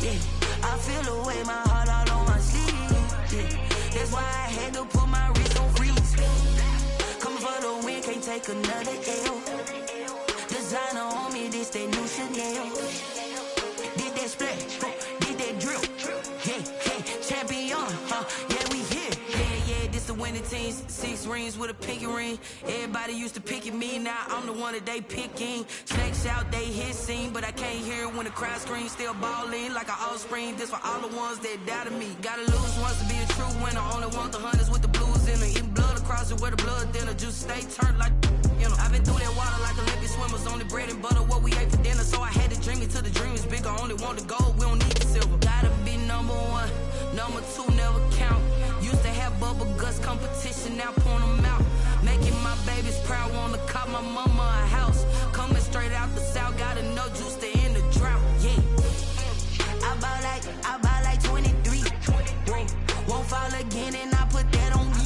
Yeah, I feel the way my heart all on my sleeve. Yeah, that's why I had to put my wrist on freeze. Coming for the win, can't take another L. Designer on me, this that new Chanel. Did that splash, did that drill. Yeah, champion, yeah, we here. Yeah, this the winning team. 6 rings with a pinky ring. Everybody used to pick at me, now I'm the one that they picking. Snakes out, they hit scene, but I can't hear it when the crowd screams. Still ballin' like an offspring. This for all the ones that doubted me. Gotta lose once to be a true winner. Only want the hunters with the blues in it. Eating blood across it where the blood thinner. Juice stay turned like, you know. I've been through that water like Olympic swimmers. Only bread and butter, what we ate for dinner. So I had to dream it till the dream is bigger. Only want the gold, we don't need the silver. Gotta be number 1, number 2 never count. Used to have bubble guts competition, now point them out. Making my babies proud, wanna cop my mama a house. Coming straight out the south, gotta know juice to end the drought. Yeah, I buy like 23. Won't fall again and I put that on me.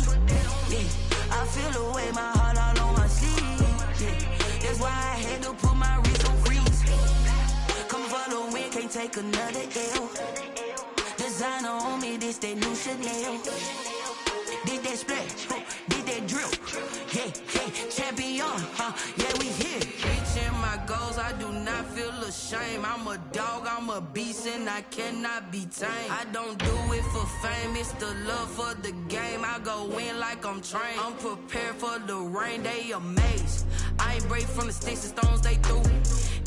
Yeah, I feel the way my heart all on my sleeve. Yeah, that's why I had to put my wrist on freeze. Coming for the win, can't take another L. Designer on me, this that new Chanel. Did that splash, did that drill. Yeah, champion, yeah, we here. Reaching my goals, I do not feel ashamed. I'm a dog, I'm a beast, and I cannot be tamed. I don't do it for fame, it's the love for the game. I go in like I'm trained. I'm prepared for the rain, they amazed. I ain't break from the sticks and stones they threw.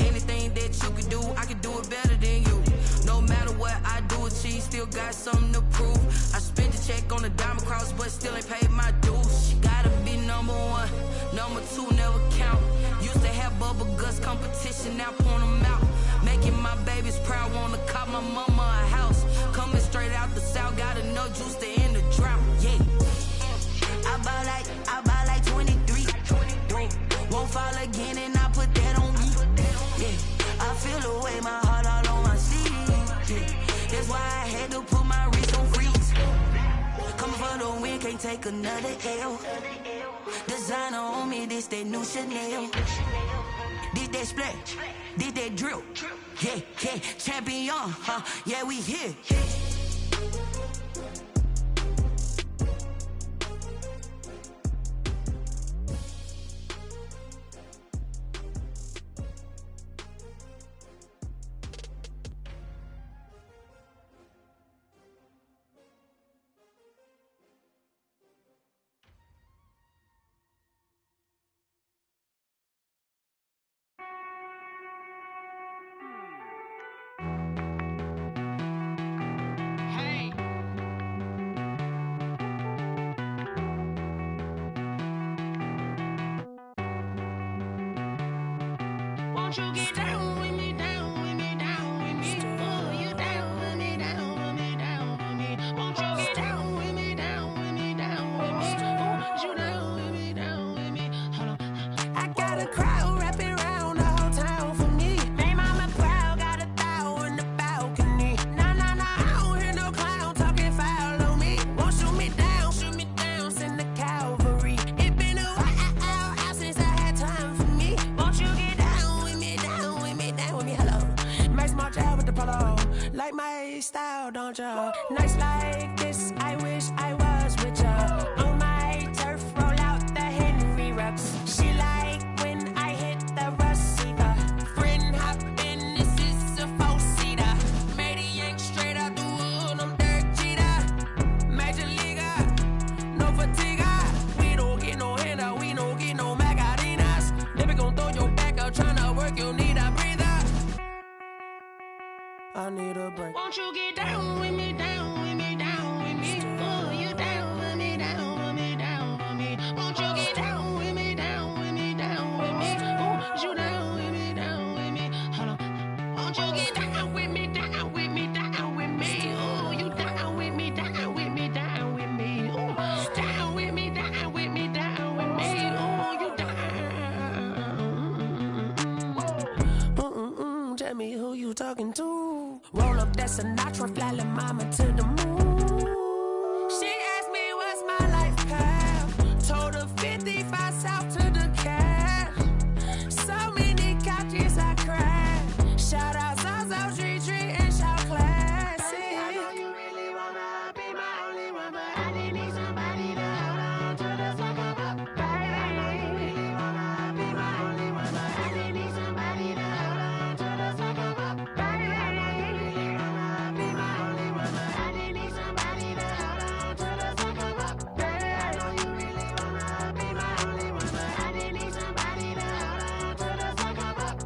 Anything that you could do, I could do it better than you. No matter what I do achieve, still got something to prove. I spent the check on the diamond cross, but still ain't paid my dues. She gotta be number one, number two never count. Used to have bubble guts competition, now point them out. Making my babies proud, wanna cop my mama a house. Coming straight out the south, got enough juice to end the drought. Yeah. I buy like 23. Won't fall again and I put that on me. Yeah. I feel the way, my heart all on my sleeve. Yeah. That's why I had to put my wrist on freeze. Coming for the win, can't take another L. Designer on me, this that new Chanel. This that splash, this that drill. Yeah, yeah, champion, huh? Yeah, we here. Won't you get down with me, down with me, down with me? Oh, you down with me, down with me, down with me. Won't you get down with me, down with me, down with me? Oh, you down with me, down with me? Hold on. I got a crowd wrapping around the whole town for me. Made mama proud, got a thou in the balcony. Nah, I don't hear no clown talking foul on me. Won't shoot me down, send the cavalry. It been a while since I had time for me. Won't you get down with me, down with me, down with me? Hello. Max March out with the polo. Like my style, don't ya? Nights like this, I wish I was with ya. On my turf, roll out the Henry Rux. She like when I hit the receiver. Friend hop in, this is a four-seater. Made a yank straight out the wood, I'm Derek Jeter. Major leaguer, no fatigue. We don't get no handout, we don't get no Macarinas. Never gon' throw your back out, tryna work, you need a breather. I need a break. Won't you get down with me, down with me, down with me? Oh, you down with me, down with me, down with me. Won't you get down with me, down with me, down with me? Oh, you down with me, down with me? Hold on. Won't you get down with me, down with me, down with me? Oh, you down with me, down with me, down with me? Oh, down with me, down with me, down with me? Oh, you down. Tell me who you talking to. Roll up that Sinatra, fly la mama to the moon. She asked me what's my life path. Told her 55 south to the cash. So many couches I crashed. Shout out South Street and shout classic. I know you really wanna be my only one, but I didn't need somebody to hold on to the sucker up. Baby, I know you really wanna be my only one, but I didn't need somebody to hold on to the sucker up. Baby, I know you really wanna be my only one, but I didn't need somebody to hold on to the sucker up. Baby, I know you really wanna be my only one, but I didn't need somebody to hold on to the sucker up.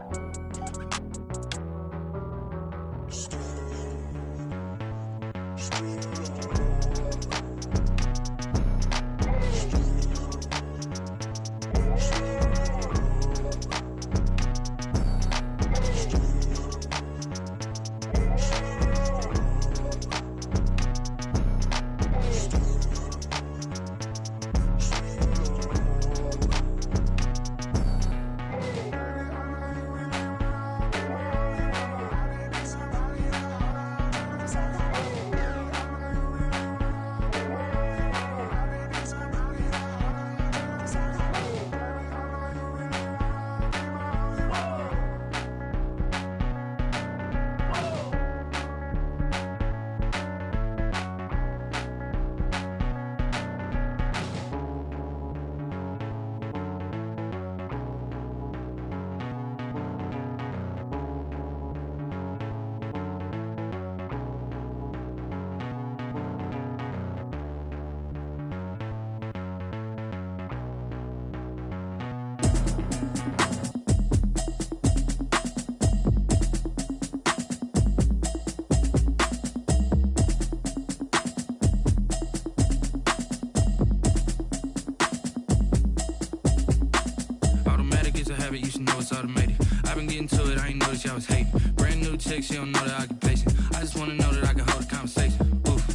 habit, you should know it's automated. I've been getting to it, I ain't noticed y'all was hating. Brand new chick, she don't know the occupation. I just wanna know that I can hold a conversation. Oof,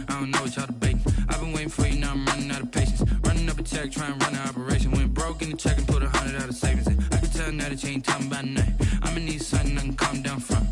I don't know what y'all debating. I've been waiting for you, now I'm running out of patience. Running up a check, trying to run an operation. Went broke in the check and put 100 out of savings in. I can tell now that you ain't talking about nothing. I'ma need something I can calm down from.